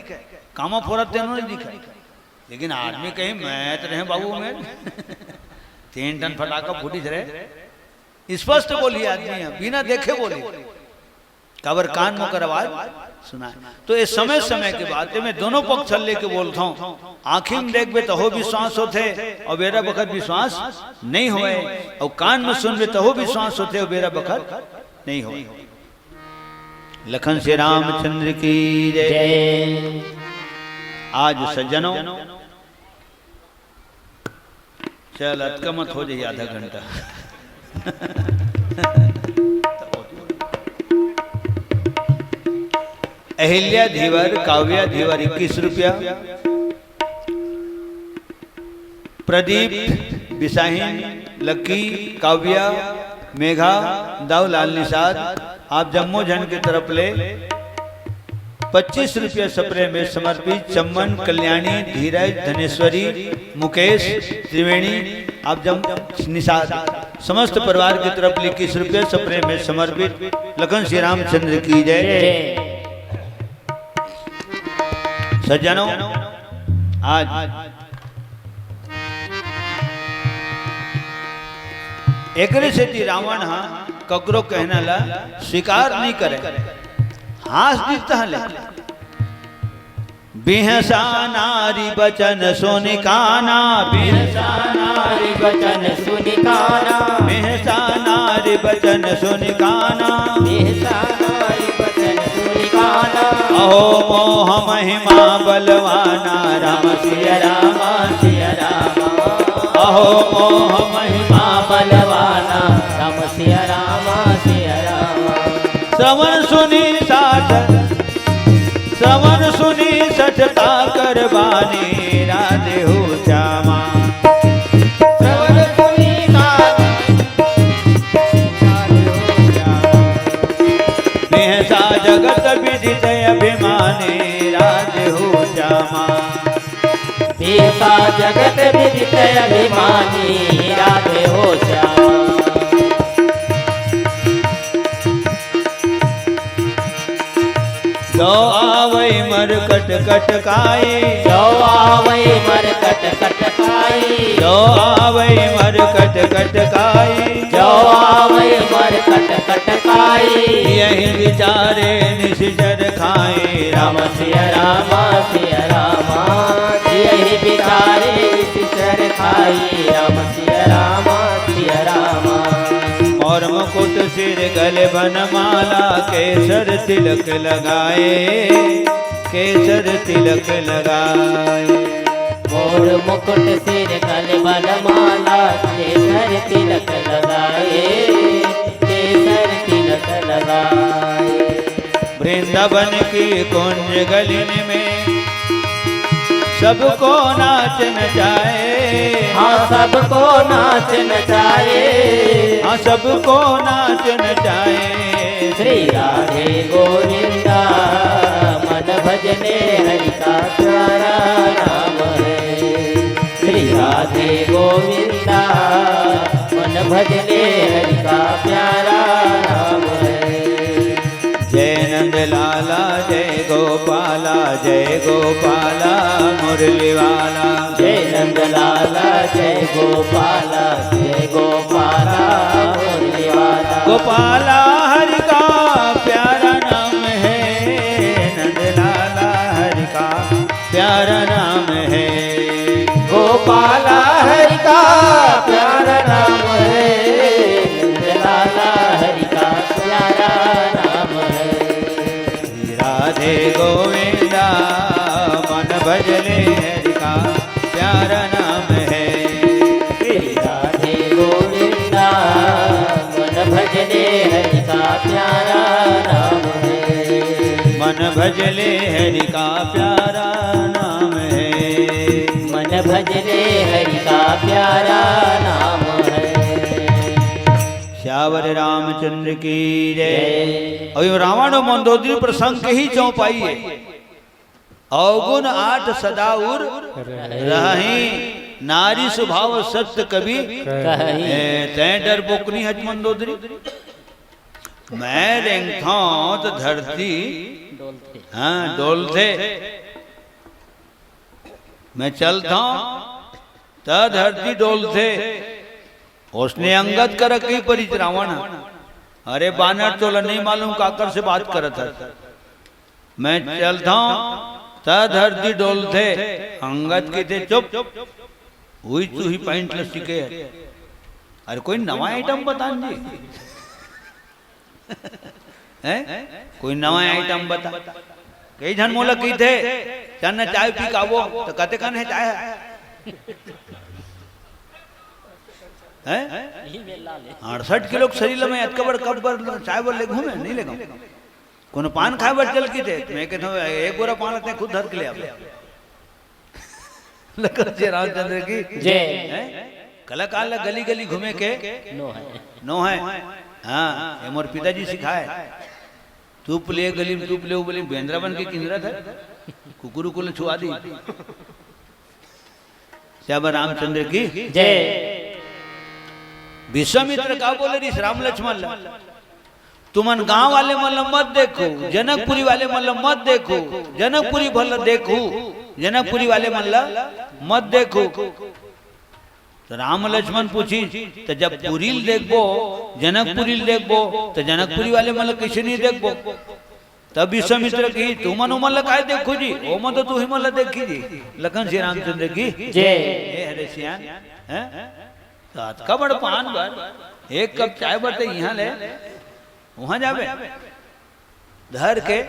कामा फोरा तेनो नहीं दिखे। लेकिन आदमी कहीं मैं तो रहे बाबू में 3 टन फटाका फूटी रहे, स्पष्ट बोली आदमी बिना देखे बोली, काबर कान में कर आवाज सुना। तो ये समय समय के बात मैं दोनों पक्ष लेके बोलता हूँ। आँखी में देखबे तो हो विश्वास होते, और बेरा बखत विश्वास नहीं होए, और कान में सुनबे तो हो विश्वास होते, और बेरा बखत नहीं होए। लखन श्री रामचंद्र की जय। आज सज्जनों चल अटका मत हो जाइए आधा घंटा। अहिल्या धीवर, काव्या धीवर 21 रुपया, प्रदीप बिसाहीन, लक्की, काव्या, मेघा, दाऊलाल निषाद आप जम्मू जन की तरफ ले 25 रुपया सप्रे में समर्पित। चम्मन, कल्याणी, धीरज, धनेश्वरी, मुकेश, त्रिवेणी आप निषाद समस्त परिवार की तरफ ले 21 रुपया सप्रे में समर्पित। लखन श्री रामचंद्र की जय। सज्जनों आज एकरे से रावण हाँ ककरो कहना ला स्वीकार नहीं करे, हास दिखता है। बिहसा नारी बचन सोनिकाना, बिहसा नारी बचन सुनिकाना, बिहसा नारी बचन सोनिकाना, बिहसा नारी बचन सुनिकाना। अहो मोह महिमा बलवाना राम सिया राम सिया राम। अहो मोह महिमा बलवाना राम सिया राम सिया राम। श्रवण सुनी सचता करवानी राधे हो श्यामा। श्रवण सुनी विदित अभिमानी राधे हो श्यामा। देसा जगत विदित अभिमानी राधे हो श्यामा। जो आवै मरकट कटकाई, जो आवै मरकट कटकाई, जो आवै मरकट कटकाई, जो आवै मरकट कटकाई। यही विचारे निशिचर खाए राम सिया रामा सिया रामा, यही विचारे निशिचर खाई। राम सिया रामा सिया रामा। और मुकुट सिर गले बनमाला, केसर तिलक लगाए, केसर तिलक लगाए। मोर मुकुट सिर गले बनमाला, केसर तिलक लगाए, केसर तिलक लगाए। वृंदावन की कुंज गलिन में सबको नाच नचाए। हाँ सबको नाच नचाए, हाँ सबको नाच नचाए। श्री राधे गोविंदा मन भजने हरि का प्यारा नाम है। श्री राधे गोविंदा मन भजने हरि का प्यारा नाम है। जय नंद लाला जय गोपाला, जय गोपाला मुरली वाला। जय नंद लाला जय गोपाला, जय गोपाला मुरली वाला। गोपाला हरि का प्यारा नाम है, नंद लाला हरि का प्यारा नाम है। गोपाला हरि का प्यारा नाम है, नंद लाला हरि का प्यारा नाम है। राधे गोविंदा मन भजले हरि का प्यारा नाम है। राधे गोविंदा मन भजने हरि का प्यारा नाम है। मन भजले हरि का प्यारा नाम है। मन भजने हरि का प्यारा नाम है। श्यावर रामचंद्र की जय। और रावण और मंदोदरी प्रसंग के ही चौपाई है। अवगुण 8 सदाउर रही, नारी स्वभाव सत्य कभी तय डर बोकनी हज मंदोदरी। मैं रेंगता तो धरती हाँ डोलते, मैं चलता तो धरती डोलते। उसने अंगद कर रखी परिच रावण। अरे बानर चोला नहीं मालूम काकर से बात करत है। मैं चलता ता धरती डोलते, अंगद के थे चुप हुई चूही पैंट लस्सी के। अरे कोई नवा आइटम बतान जी है, कोई नवा आइटम बता। कई जन मोला की थे चन चाय पी कावो तो कहते कन है चाय है 68 किलो शरीर में अतकबर कब पर चाय बोल ले घूमे नहीं लेगा। कोनो पान खाए बर चल की थे, मैं कहता हूँ एक गोरा पान लेते खुद धर के ले आवे। लखन जी रामचंद्र की जय। कलाकार ला गली गली घूमे के नो है। हाँ ये मोर पिताजी सिखाए। तूप ले गली में तूप ले बोली बेंद्रा बन के किंद्रा था कुकुरु को छुआ दी। श्याम रामचंद्र की जय। विश्वामित्र का बोले रही राम लक्ष्मण तुमन गांव वाले मतलब मत देखो, जनकपुरी वाले मतलब मत देखो, जनकपुरी भल देखो, जनकपुरी वाले मतलब मत देखो। तो राम लक्ष्मण पूछी तो जब पुरी देखबो जनकपुरी देखबो तो जनकपुरी वाले मतलब किसी नहीं देखबो। तब विश्वामित्र की तुमन उमल काय देखो जी, ओ मत तू ही मल देखी जी। लखन श्री रामचंद्र की जय। हरे सियान कबड़ पान बर एक कप चाय बर यहाँ ले वहां जावे धर के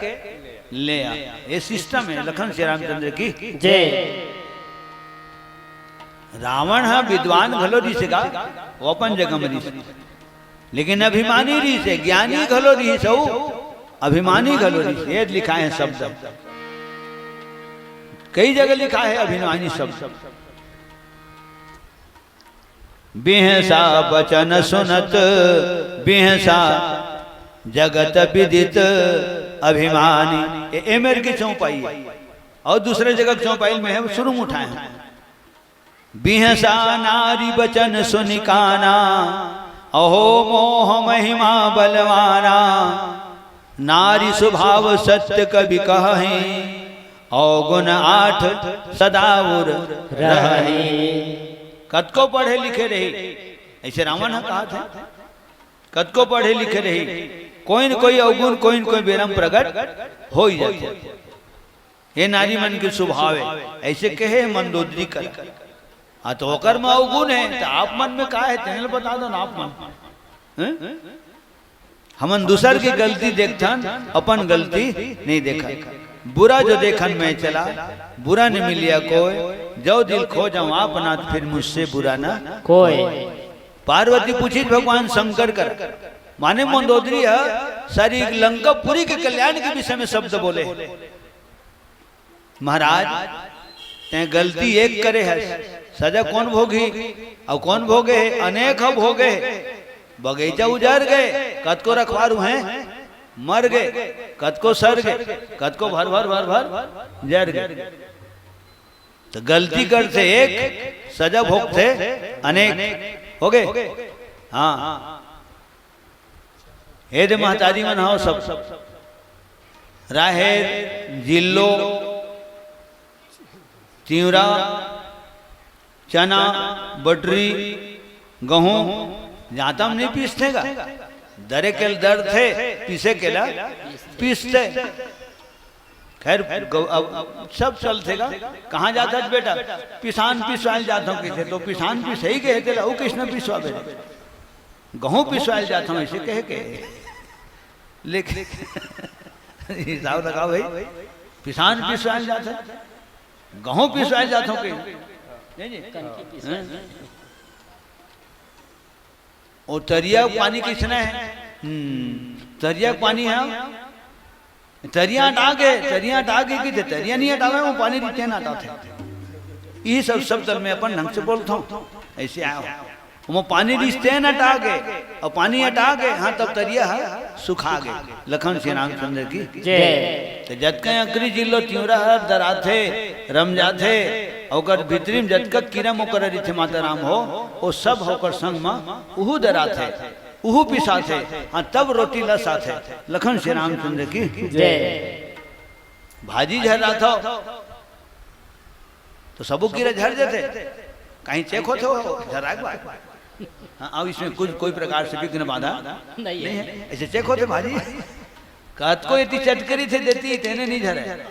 ले आ। ये सिस्टम है लखन श्री रामचंद्र की जय। रावण है विद्वान घलो री से वो अपन जगह में री, लेकिन अभिमानी री से ज्ञानी घलो री से अभिमानी घलो री से। ये लिखा है शब्द, कई जगह लिखा है अभिमानी शब्द। बिहसा बचन सुनत बिहसा जगत विदित अभिमानी। ये मेरे की चौपाई है और दूसरे जगह चौपाई में है शुरू उठाए हैं। बिहसा नारी बचन सुनिकाना अहो मोह महिमा बलवाना। नारी स्वभाव सत्य कवि कहे अवगुण 8 सदा उर रहे। कद को पढ़े लिखे रही, ऐसे रावण ने कहा था, कद को पढ़े लिखे रही, कोई न कोई अवगुण कोई न कोई बेरम प्रकट हो ही जाते। ये नारी मन के स्वभाव है, ऐसे कहे मंदोदरी कर। हाँ तो होकर में अवगुण है तो आप मन में कहा है तेने बता दो ना। आप मन हमन दूसर की गलती देखथन, अपन गलती नहीं देखा। बुरा जो देखन में चला, बुरा नहीं मिलिया कोई, जो दिल खो जाऊं अपना फिर मुझसे बुरा ना कोई। पार्वती पूछी भगवान शंकर कर, माने मंदोदरी है सारी लंकापुरी के कल्याण के विषय में शब्द बोले। महाराज ते गलती एक करे है, सजा कौन भोगी और कौन भोगे? अनेक भोगे। बगीचा उजड़ गए, कद को रखवारू हैं मर गए, कद को सर गए, कद को भर भर भर भर जर गए। तो गलती करते एक, सजा भोगते अनेक हो गए। हाँ हे दे महतारी मन हो सब राहेर जिल्लो चिवरा चना बटरी गेहूं जाता नहीं पीसतेगा। दरे के दर थे पीसे के ला पीसते। खैर सब चलतेगा। कहाँ जाता है बेटा? पिसान पिसवाल जाता हूँ किसे तो पिसान पिस ही गए थे वो कृष्ण पिसवा बे गेहूं पिसवाल जाता हूँ ऐसे कह के। लेकिन हिसाब लगाओ भाई, पिसान पिसवाल जाता गेहूं पिसवाल जाता हूँ और तरिया पानी किसने है? तरिया पानी है, तरिया हटागे, तरिया हटागे कि तरिया नहीं हटावे वो पानी रीते ना हटाते। ये सब शब्द मैं अपन ढंग से बोलता हूँ, ऐसे आया वो पानी रिश्ते न हटागे और पानी हटागे। हाँ तब तरिया है सुखा गए। लखन श्री रामचंद्र की तो जत के अकरी जिलो त्यूरा दरा थे रम जाथे और भीतरी में जत का कीड़ा मोकर थे माता राम हो वो सब होकर संग में उहू दरा थे उहू पिसा थे। हाँ तब रोटी लसा थे। लखन श्री रामचंद्र की भाजी झर रहा था तो सबू कीड़ा झर जाते कहीं चेक होते हो झरा। हाँ अब इसमें कुछ कोई प्रकार से विघ्न बाधा नहीं है। ऐसे चेक होते भाजी कत को इतनी चटकरी थे देती तेने नहीं झरे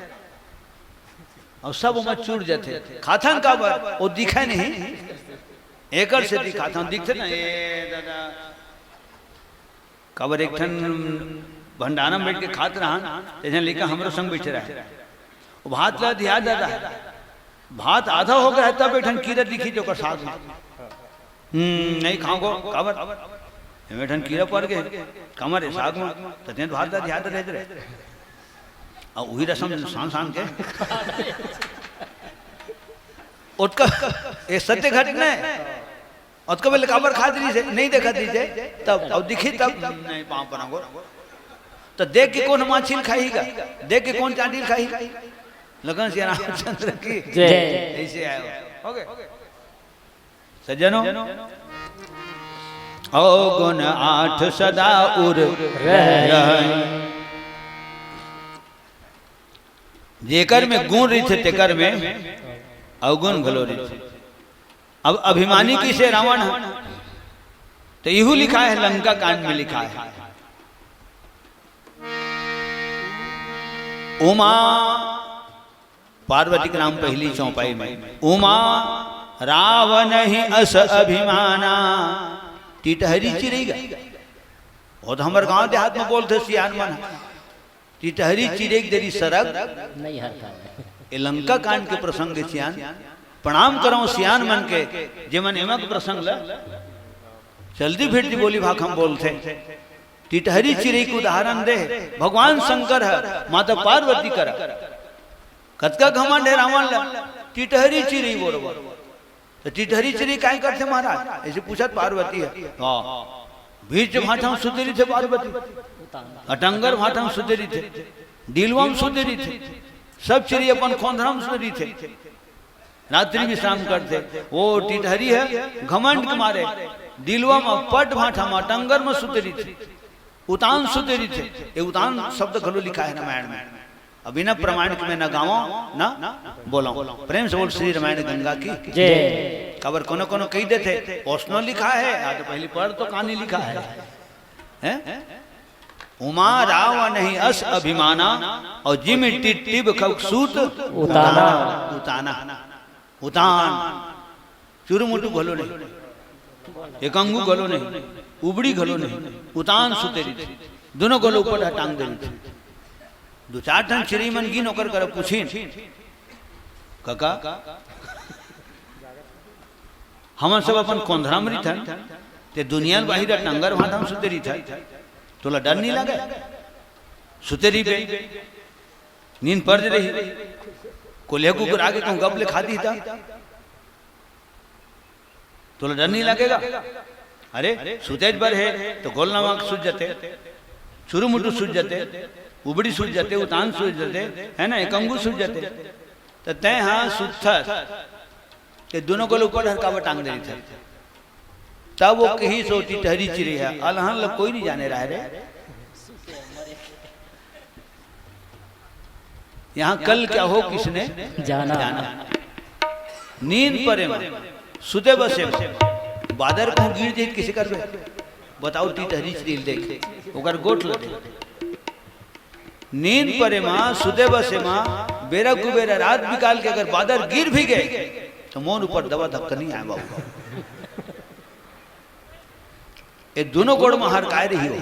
और सब उमर चूर जाते। खाथन का बर वो दिखा नहीं एकड़ से दिखा था दिखते ना ये दादा कबर एक ठन भंडारा में बैठ के खात रहा जैसे लेकर हमरो संग बैठे रहे भात ला दिया दादा भात आधा हो गया तब बैठन कीड़ा दिखी जो कर साथ में नहीं खाओगो कबर बैठन कीड़ा पड़ गए कमर है साग में तो भात ला दिया रहते रहे और वही रसम शान शान के उसका ये सत्य घटना है। उसको पहले काबर खा दी से नहीं देखा दीजिए तब अब दिखी तब नहीं पाँव बनागो तो देख के कौन माछिल खाएगा देख के कौन चांडिल खाएगा। लगन श्री रामचंद्र की ऐसे आए हो गए सज्जनों। अवगुण 8 सदा उर रहे जेकर में गुण रही थे तेकर में अवगुण घलो रही थे। अब अभिमानी किसे रावण है तो यहू लिखा है लंका कांड में लिखा है उमा पार्वती के नाम पहली चौपाई में उमा रावण ही अस अभिमाना टिटहरी चिरेगा। और हमारे गांव देहात में बोलते सियान मन टिटहरी चिरेग देरी सरग नहीं हरता ये लंका कांड के प्रसंग सियान प्रणाम करो सियान मन के जेमन एमक प्रसंग ल जल्दी फिरती बोली भाग हम बोलते टिटहरी चिरे को उदाहरण दे भगवान शंकर है माता पार्वती कर कतका घमंड है रावण ला टिटहरी चिरी बोलो तो टिटहरी चिरी काहे करते महाराज ऐसे पूछत पार्वती है। हाँ बीच भाषा सुधरी थे पार्वती अटंगर भाटम सुधरी थे, डीलवम सुधरी थे, सब चिड़ी अपन खोंधरम सुधरी थे, रात्रि विश्राम करते। वो टिटहरी है घमंड के मारे डीलवम पट भाटम अटंगर में सुधरी थे, उतान सुधरी थे। ये उतान शब्द घलो लिखा है रामायण में। अभी न प्रमाणिक में न गावो ना बोलो, प्रेम से बोल श्री रामायण गंगा की जय। खबर कोनो कोनो कही देते ओस्नो लिखा है, आज पहली पढ़ तो कहानी लिखा है? उमा राव नहीं अस अभिमाना और जिम टिटिब खसूत उताना उताना उतान चुरुमुटु घलो नहीं, एकंगू घलो नहीं, उबड़ी घलो नहीं, उतान सुतेरी थी, दोनों घलो ऊपर टांग देनी थी। दो चार टन श्रीमन की नौकर कर पूछीन काका हम सब अपन कोंधरामरी था ते दुनिया बाहिर टांगर भाटम सुतेरी था, तोला डर नहीं लगे? सुतेरी पे नींद पड़ रही, कोल्हे कुकर आगे कहूँ गपले खाती था, तोला डर नहीं लगेगा? अरे सुतेज पर है तो गोल नमक सूझ जाते, चुरू मुटू सूझ जाते, उबड़ी सूझ जाते, उतान सूझ जाते, है ना, एकंगू सूझ जाते। तो तय हाँ सुथर के दोनों को ऊपर हरकावट टांग देनी था। तब वो कहीं सोटी टहरी चिड़ी है, अलहन लोग कोई नहीं जाने रहा रे। यहाँ कल क्या हो किसने जाना? नींद परे सुते बसे बादर को गिर जाए किसी कर बताओ टी टहरी चिड़ी देख ओकर गोट लगे। नींद परे माँ सुते बसे माँ बेरा कुबेरा रात निकाल के अगर बादर गिर भी गए तो मोन ऊपर दबा धक्का नहीं आया बाबू। ये दोनों गोड़ में हर काय रही हो,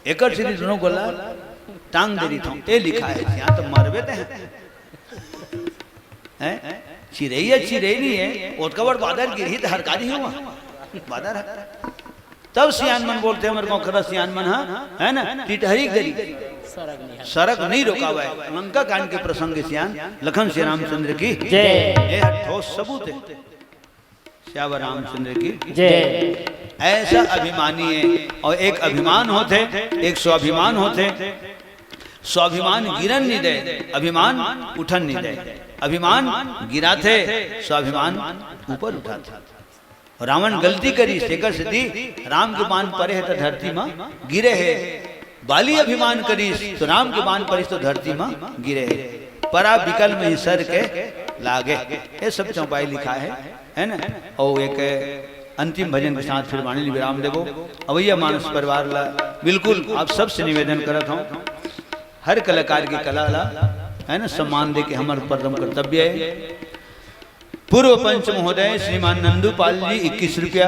एक सीधी दोनों गोला टांग दे रही था। ये लिखा है यहाँ तो मरबे हैं चिरैया चिरई नहीं है, ओटका बड़ बादर गिरी तो हरकारी हुआ बादर है। तब सियान मन बोलते हैं मेरे को खरा सियान मन है ना टिटहरी गरी सरक नहीं रोका हुआ है। लंका कांड के प्रसंग सियान लखन श्री रामचंद्र की जय, ठोस सबूत है श्यावर रामचंद्र की जय। ऐसा अभिमानी है और एक अभिमान होते एक स्वाभिमान होते। स्वाभिमान गिरन नहीं दे, अभिमान उठन नहीं दे। अभिमान गिराते, स्वाभिमान ऊपर उठाते। रावण गलती करी शेखर सिद्धि राम के बाण परे है तो धरती में गिरे है। बाली अभिमान करीस तो राम के बाण परिस तो धरती में गिरे है। परा विकल में ही सर के लागे, ये सब चौपाई लिखा है ना। और एक अंतिम भजन के साथ फिर वाणी विराम देवो। अवैया मानस परिवार ला बिल्कुल आप सबसे निवेदन करत हूँ, हर कलाकार की कला ला है ना सम्मान दे के हमारे परम कर्तव्य है। पूर्व पंच महोदय श्रीमान नंदूपाल जी 21 रुपया,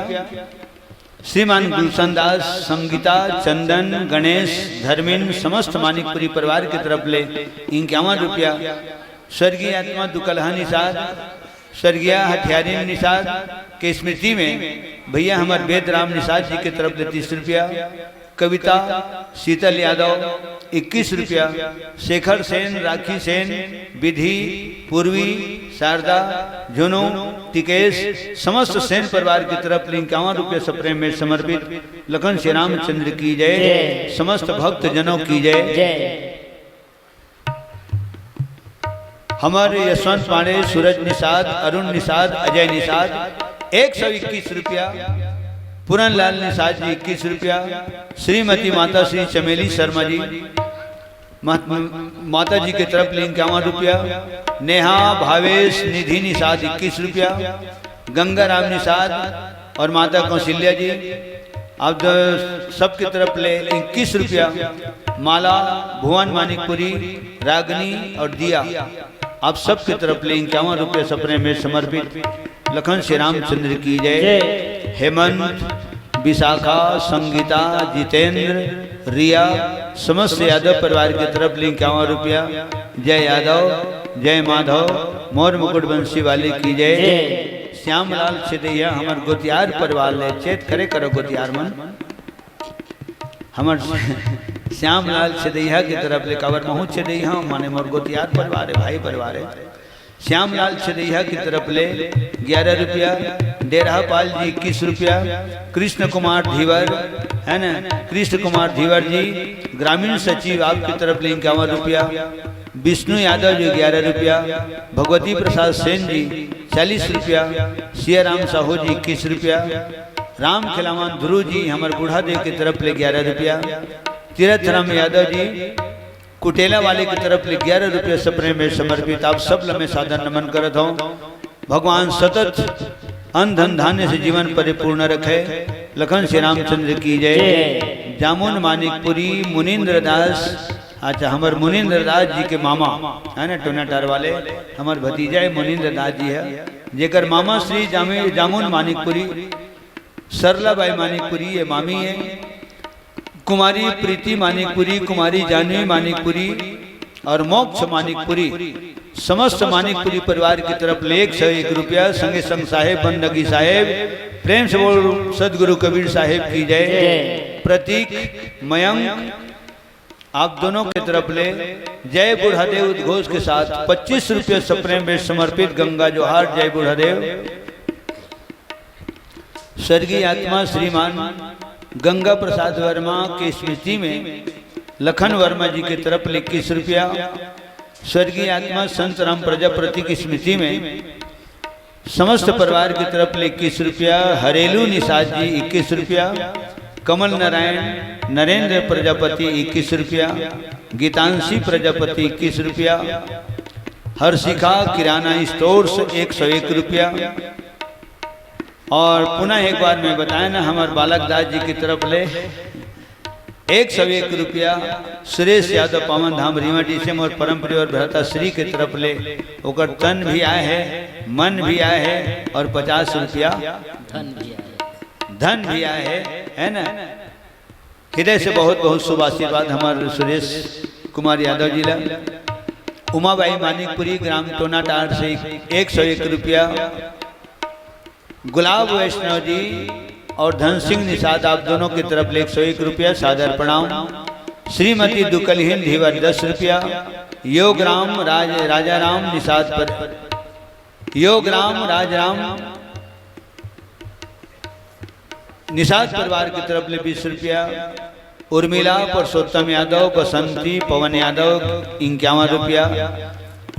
श्रीमान गुलशन दास, संगीता, चंदन, गणेश, धर्मिन समस्त मानिकपुरी परिवार की तरफ ले 51 रुपया। स्वर्गीय आत्मा दुकलहा निषाद, स्वर्गीय हथियारी निषाद के स्मृति में भैया हमारे वेद राम निषाद जी की तरफ ले 30 रुपया। कविता शीतल यादव 21 रुपया। शेखर सेन, राखी सेन, विधि, पूर्वी, शारदा, जुनू, टिकेश समस्त सेन परिवार की तरफ 51 रुपये सप्रेम में समर्पित। लखन श्री रामचंद्र की जय, समस्त भक्त जनों की जय। हमारे यशवंत पांडे, सूरज निषाद, अरुण निषाद, अजय निषाद 121 रुपया। पूरन लाल निषाद जी 21 रुपया। श्रीमती माता श्री चमेली शर्मा जी माता जी की तरफ 51 रुपया। नेहा भावेश निधि निषाद 21 रुपया। गंगा राम निषाद और माता कौशल्या जी अब सबकी तरफ ले 21 रुपया। माला, भुवन मानिकपुरी, रागनी और दिया आप सबकी तरफ ले 51 रुपये सपने में समर्पित। लखन श्री रामचंद्र की जय। हेमंत, विशाखा, संगीता, जितेंद्र, रिया समस्त यादव परिवार की तरफ 51 रुपया। जय यादव, जय माधव, मोर मुकुट बंशी वाले की जय। श्यामलाल छिदैया हमार गोतियार परिवार ले चेत करे करो गोतियार मन हमार श्यामलाल छिदैया की तरफ ले कवर महू छिदैया माने मोर गोतियार परिवार है, भाई परिवार है। श्यामलाल छदैया की तरफ ले 11 रुपया, डेरा पाल जी 21 रुपया, कृष्ण कुमार धीवर है ना, कृष्ण कुमार धीवर जी ग्रामीण सचिव आपकी तरफ ले 51 रुपया, विष्णु यादव जी 11 रुपया, भगवती प्रसाद सेन जी 40 रुपया, सियाराम साहू जी 21 रुपया, राम खिलावन ध्रुव जी हमारे बूढ़ा देव की तरफ ले 11 रुपया, तीरथ राम यादव जी कुटेला वाले की तरफ ले 11 रुपये सपने में समर्पित। आप सब लम्हे साधन नमन करत हो। भगवान सतत अन्न धन धान्य से जीवन परिपूर्ण रखे। लखन श्री रामचंद्र की जय। जामुन मानिकपुरी मुनीन्द्र दास, अच्छा हमारे मुनीन्द्र दास जी के मामा है ना टोनाटार वाले, हमारे भतीजा मुनीन्द्र दास जी है, जेकर मामा श्री जामुन मानिकपुरी, सरलाबाई मानिकपुरी ये मामी है, कुमारी प्रीति मानिकपुरी, कुमारी जानवी मानिकपुरी और मोक्ष मानिकपुरी, समस्त मानिकपुरी परिवार की तरफ ले 101 रुपया। संगे संग साहेब बंदगी साहेब, प्रेम से बोल सदगुरु कबीर साहेब की जय। प्रतीक मयंक आप दोनों की तरफ ले जय बुढ़ादेव उद्घोष के साथ 25 रुपये सपने में समर्पित। गंगा जोहार जय बुढ़ादेव। स्वर्गीय आत्मा श्रीमान गंगा प्रसाद वर्मा की स्मृति में लखन वर्मा जी की तरफ 21 रुपया। स्वर्गीय आत्मा संत राम प्रजापति की स्मृति में समस्त परिवार की तरफ 21 रुपया। हरेलू निषाद जी 21 रुपया। कमल नारायण नरेंद्र प्रजापति 21 रुपया। गीतांशी प्रजापति 21 रुपया। हर्षिका किराना स्टोर्स 101 रुपया। और पुनः एक बार मैं बताया ना हमारे बालक दास जी की तरफ ले 101 रुपया। सुरेश यादव पावन धाम रीवा डी से और परम प्रिय और भ्राता श्री की तरफ ले ओकर तन भी आए है, मन भी आए है और 50 रुपया धन भी आए है ना। हृदय से बहुत बहुत शुभ आशीर्वाद हमारे सुरेश कुमार यादव जी ला। उमाबाई मानिकपुरी ग्राम टोनाटार से 101 रुपया। गुलाब वैष्णव जी और धन सिंह निषाद आप दोनों की तरफ 101 रुपया सादर प्रणाम। श्रीमती दुकलहीन धीवर 10 रुपया। योगराम राजाराम निषाद पर योगराम राजाराम निषाद परिवार की तरफ 20 रुपया। उर्मिला पुरुषोत्तम यादव, बसंती पवन यादव 51 रुपया।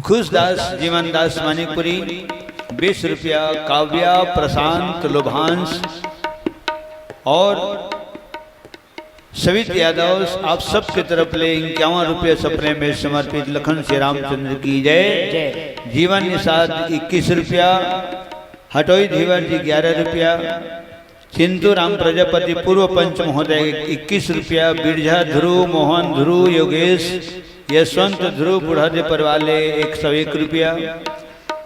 खुशदास जीवन दास मानिकपुरी 20 रुपया। काव्या प्रशांत लोभांश और सवित यादव आप सब की तरफ ले 51 रुपये सपने में समर्पित। लखन श्री रामचंद्र की जय। जीवन निषाद 21 रुपया। हटोई धीवर जी 11 रुपया। चिंतु राम प्रजापति पूर्व पंच महोदय 21 रुपया। बिरझा ध्रुव मोहन ध्रुव योगेश यशवंत ध्रुव बुढ़ादे परिवार ले 101 रुपया।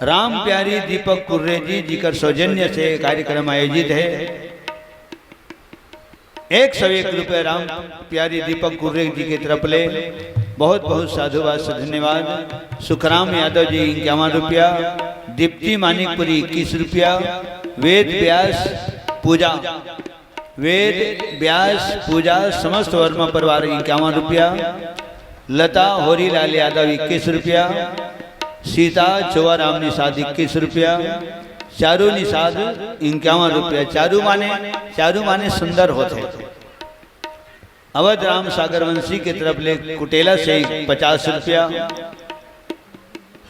राम प्यारी दीपक कुर्रे जी जिकर सौजन्य से कार्यक्रम आयोजित है 101 रुपये। राम प्यारी दीपक कुर्रे जी की तरफ ले बहुत बहुत साधुवाद से धन्यवाद। सुखराम यादव जी 51 रुपया। दीप्ति मानिकपुरी 21 रुपया। वेद व्यास पूजा समस्त वर्मा परिवार 51 रुपया। लता होरीलाल यादव 21 रुपया। सीता चौराम निषाद 21 रुपया। चारू निषाद 51 रुपया। चारू माने सुंदर होते। अवध राम सागरवंशी की तरफ ले कुटेला से 50 रुपया।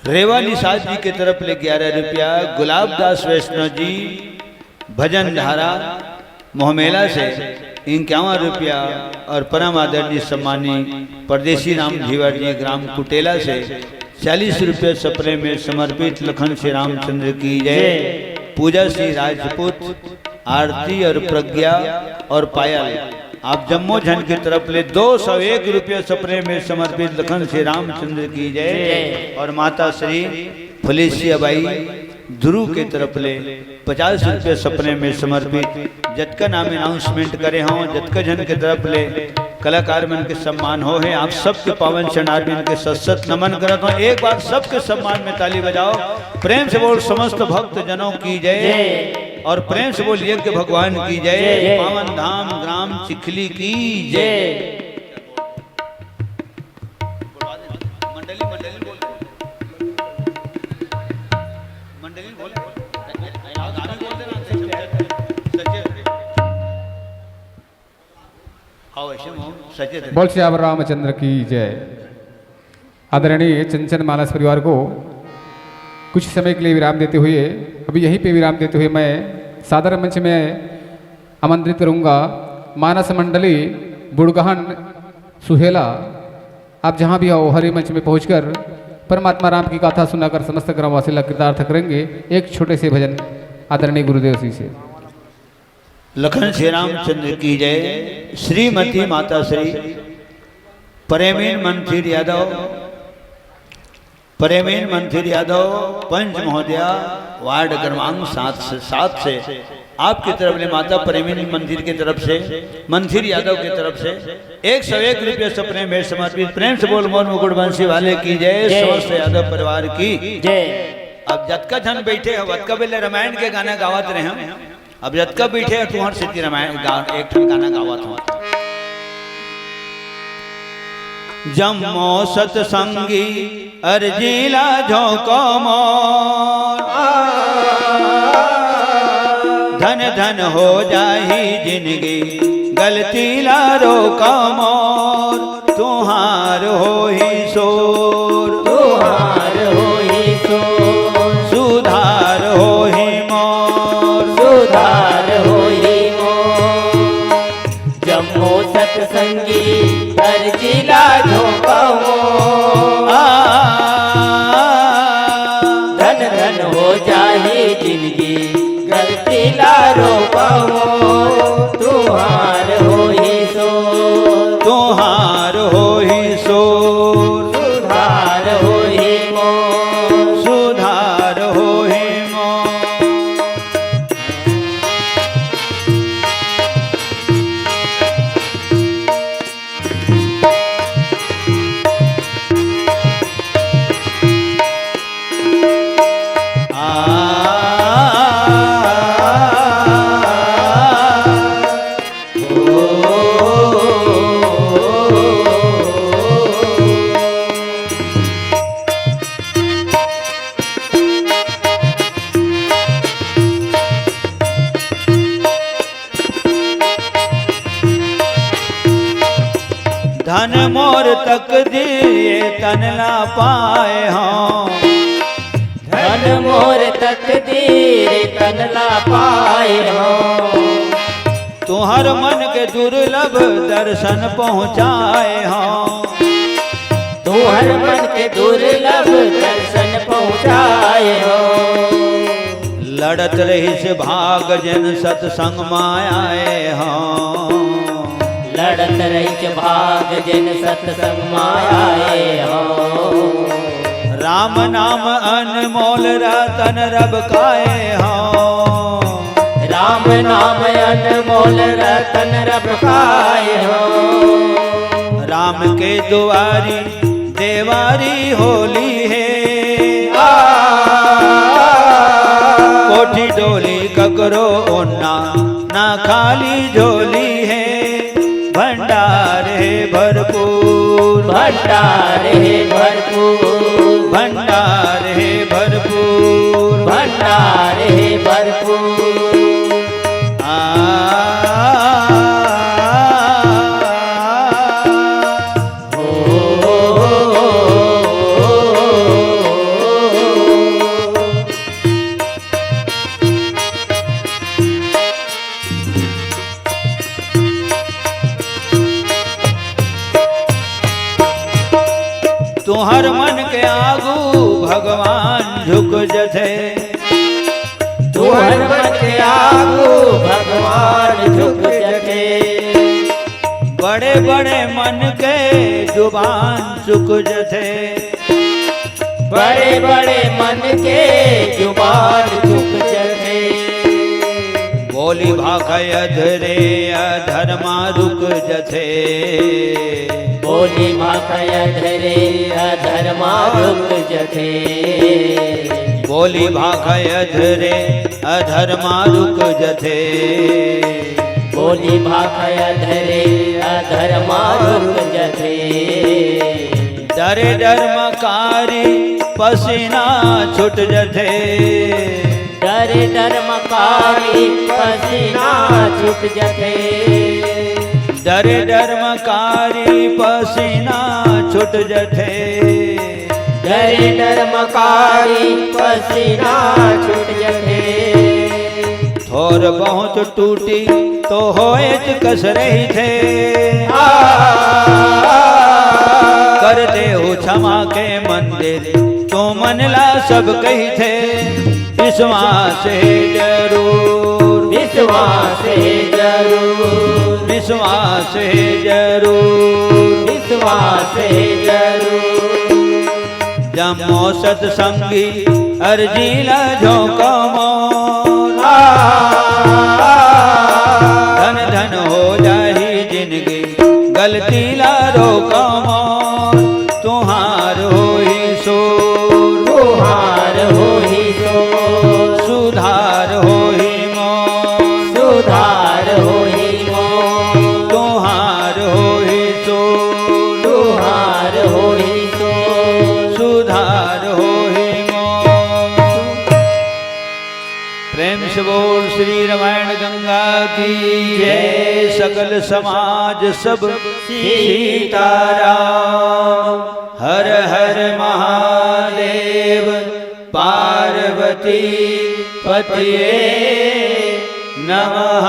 रेवा निषाद जी की तरफ ले 11 रुपया। गुलाब दास वैष्णव जी भजन धारा मोहमेला से 51 रुपया। और परम आदरणीय सम्मानी परदेशी राम धीवर जी ग्राम कुटेला से 40 रुपये सपने में समर्पित। लखन श्री रामचंद्र की जय। पूजा श्री राजपूत आरती और प्रज्ञा और पायल आप जम्मो झन की तरफ ले 201 रुपये सपने में समर्पित। लखन श्री रामचंद्र की जय। और माता श्री फलेसिया बाई ध्रुव के तरफ ले 50 रुपये सपने में समर्पित। जतका नाम अनाउंसमेंट करे हों जतका जन के तरफ ले कलाकार मन के सम्मान हो है। आप सबके पावन चरणारविंद के सत नमन करत हो। एक बार सबके सम्मान में ताली बजाओ। प्रेम से बोल समस्त भक्त जनों की जय। और प्रेम से बोल यज्ञ भगवान की जय। पावन धाम ग्राम चिखली की जय। सचेत बोल श्री रामचंद्र की जय। आदरणीय चंचन मानस परिवार को कुछ समय के लिए विराम देते हुए, अभी यहीं पे विराम देते हुए मैं सादर मंच में आमंत्रित करूंगा मानस मंडली बुड़गहन सुहेला। आप जहां भी हो हरि मंच में पहुंचकर परमात्मा राम की गाथा सुनाकर समस्त ग्रामवासी कृतार्थ करेंगे। एक छोटे से भजन आदरणीय गुरुदेव श्री से। लखन श्री रामचंद्र की जय। श्रीमती माता श्री प्रेमीन मंथिर यादव, प्रेमीन मंथिर यादव पंच महोदया वार्ड क्रमांक 7 से आपकी तरफ ले माता प्रेमीन मंदिर की तरफ से मंथिर यादव की तरफ से 101 रुपये सपने में समर्पित। प्रेम से बोल मोर मुकुट बंसी वाले की जय। समस्त यादव परिवार की जय। अब जतका जन बैठे हैं वतका बेले रामायण के गाना गावत रहे हम। अब जतका बैठे हैं तुहर सिद्धि रामायण एक ठन गाना गावत हूँ। जम्मो सतसंगी अर्जिला झोंको मोर, धन धन हो जाही जिंदगी गलती ला रोका मोर। तुहार हो ही सोर, तुहार हो ही सोर, सुधार हो ही मोर, सुधार हो ही मोर। जम्मो सतसंगी अर्जिला झोंका मोर, धन धन हो जाही जिंदगी गलती ला रोका मोर। तुहार हो ही सोर, तुहार हो ही सोर, सुधार हो ही मोर, सुधार हो ही मोर। धन मोर तक दिए तन ना पाए हों, धन मोर तकदीर तन ला पाए हो। तुहर मन के दुर्लभ दर्शन पहुँचाए हों। तुहर मन के दुर्लभ दर्शन पहुँचाए हो। लड़त रही से भाग जन सत्संग मायाए हों, लड़त रही भाग जिन सत्संग मायाए हो। राम नाम अनमोल रतन रब काए हों, राम नाम अनमोल रतन रब खाए हो। राम के दुआरी देवारी होली है, कोठी डोली ककरो ओना ना खाली झोली है। भंडार है भरपूर, भंडार है भरपूर, भंडार है भरपूर, भंडार है भरपूर। तुहर मन के आगू भगवान झुक जथे, तुहर मन के आगू भगवान झुक जथे। बड़े बड़े मन के जुबान चुक जथे, बड़े बड़े मन के जुबान चुक जथे। बोली भाखय अधरे अधर्मा रुक जथे, बोली भाखय धरे अधर्मा रुक जथे। बोली भाखय अधरे अधर्मा रुक जथे, बोली भाखय धरे अधर्मा रुक जथे। डरे डरमकारी पसीना छुट जथे, डरे डरमकारी पसीना छूट जथे। डरे डर्मकारी पसीना छुट जथे, डरे डर्मकारी पसीना छूट जथे। थोर बहुत टूटी तो होएच कस रही थे, करते हो क्षमा के मंदिर तो मनला सब कही थे। विश्वास है जरूर, विश्वास है जरूर, विश्वास है जरूर, विश्वास है जरूर। जमो सत्संगी अर्जीला झोंको मोर, धन धन हो जाही जिंदगी गलती ला रोको मोर। तुहार हो ही सोर, तुहार हो ही सोर, सुधार हो ही मोर, सुधार हो ही मोर। तुहार हो ही सोर, तुहार हो ही सोर, सुधार हो ही मोर। प्रेम से बोल श्री रामायण गंगा की जय। सकल समाज सब सीताराम। हर हर महादेव। पार्वती पतिये नमः।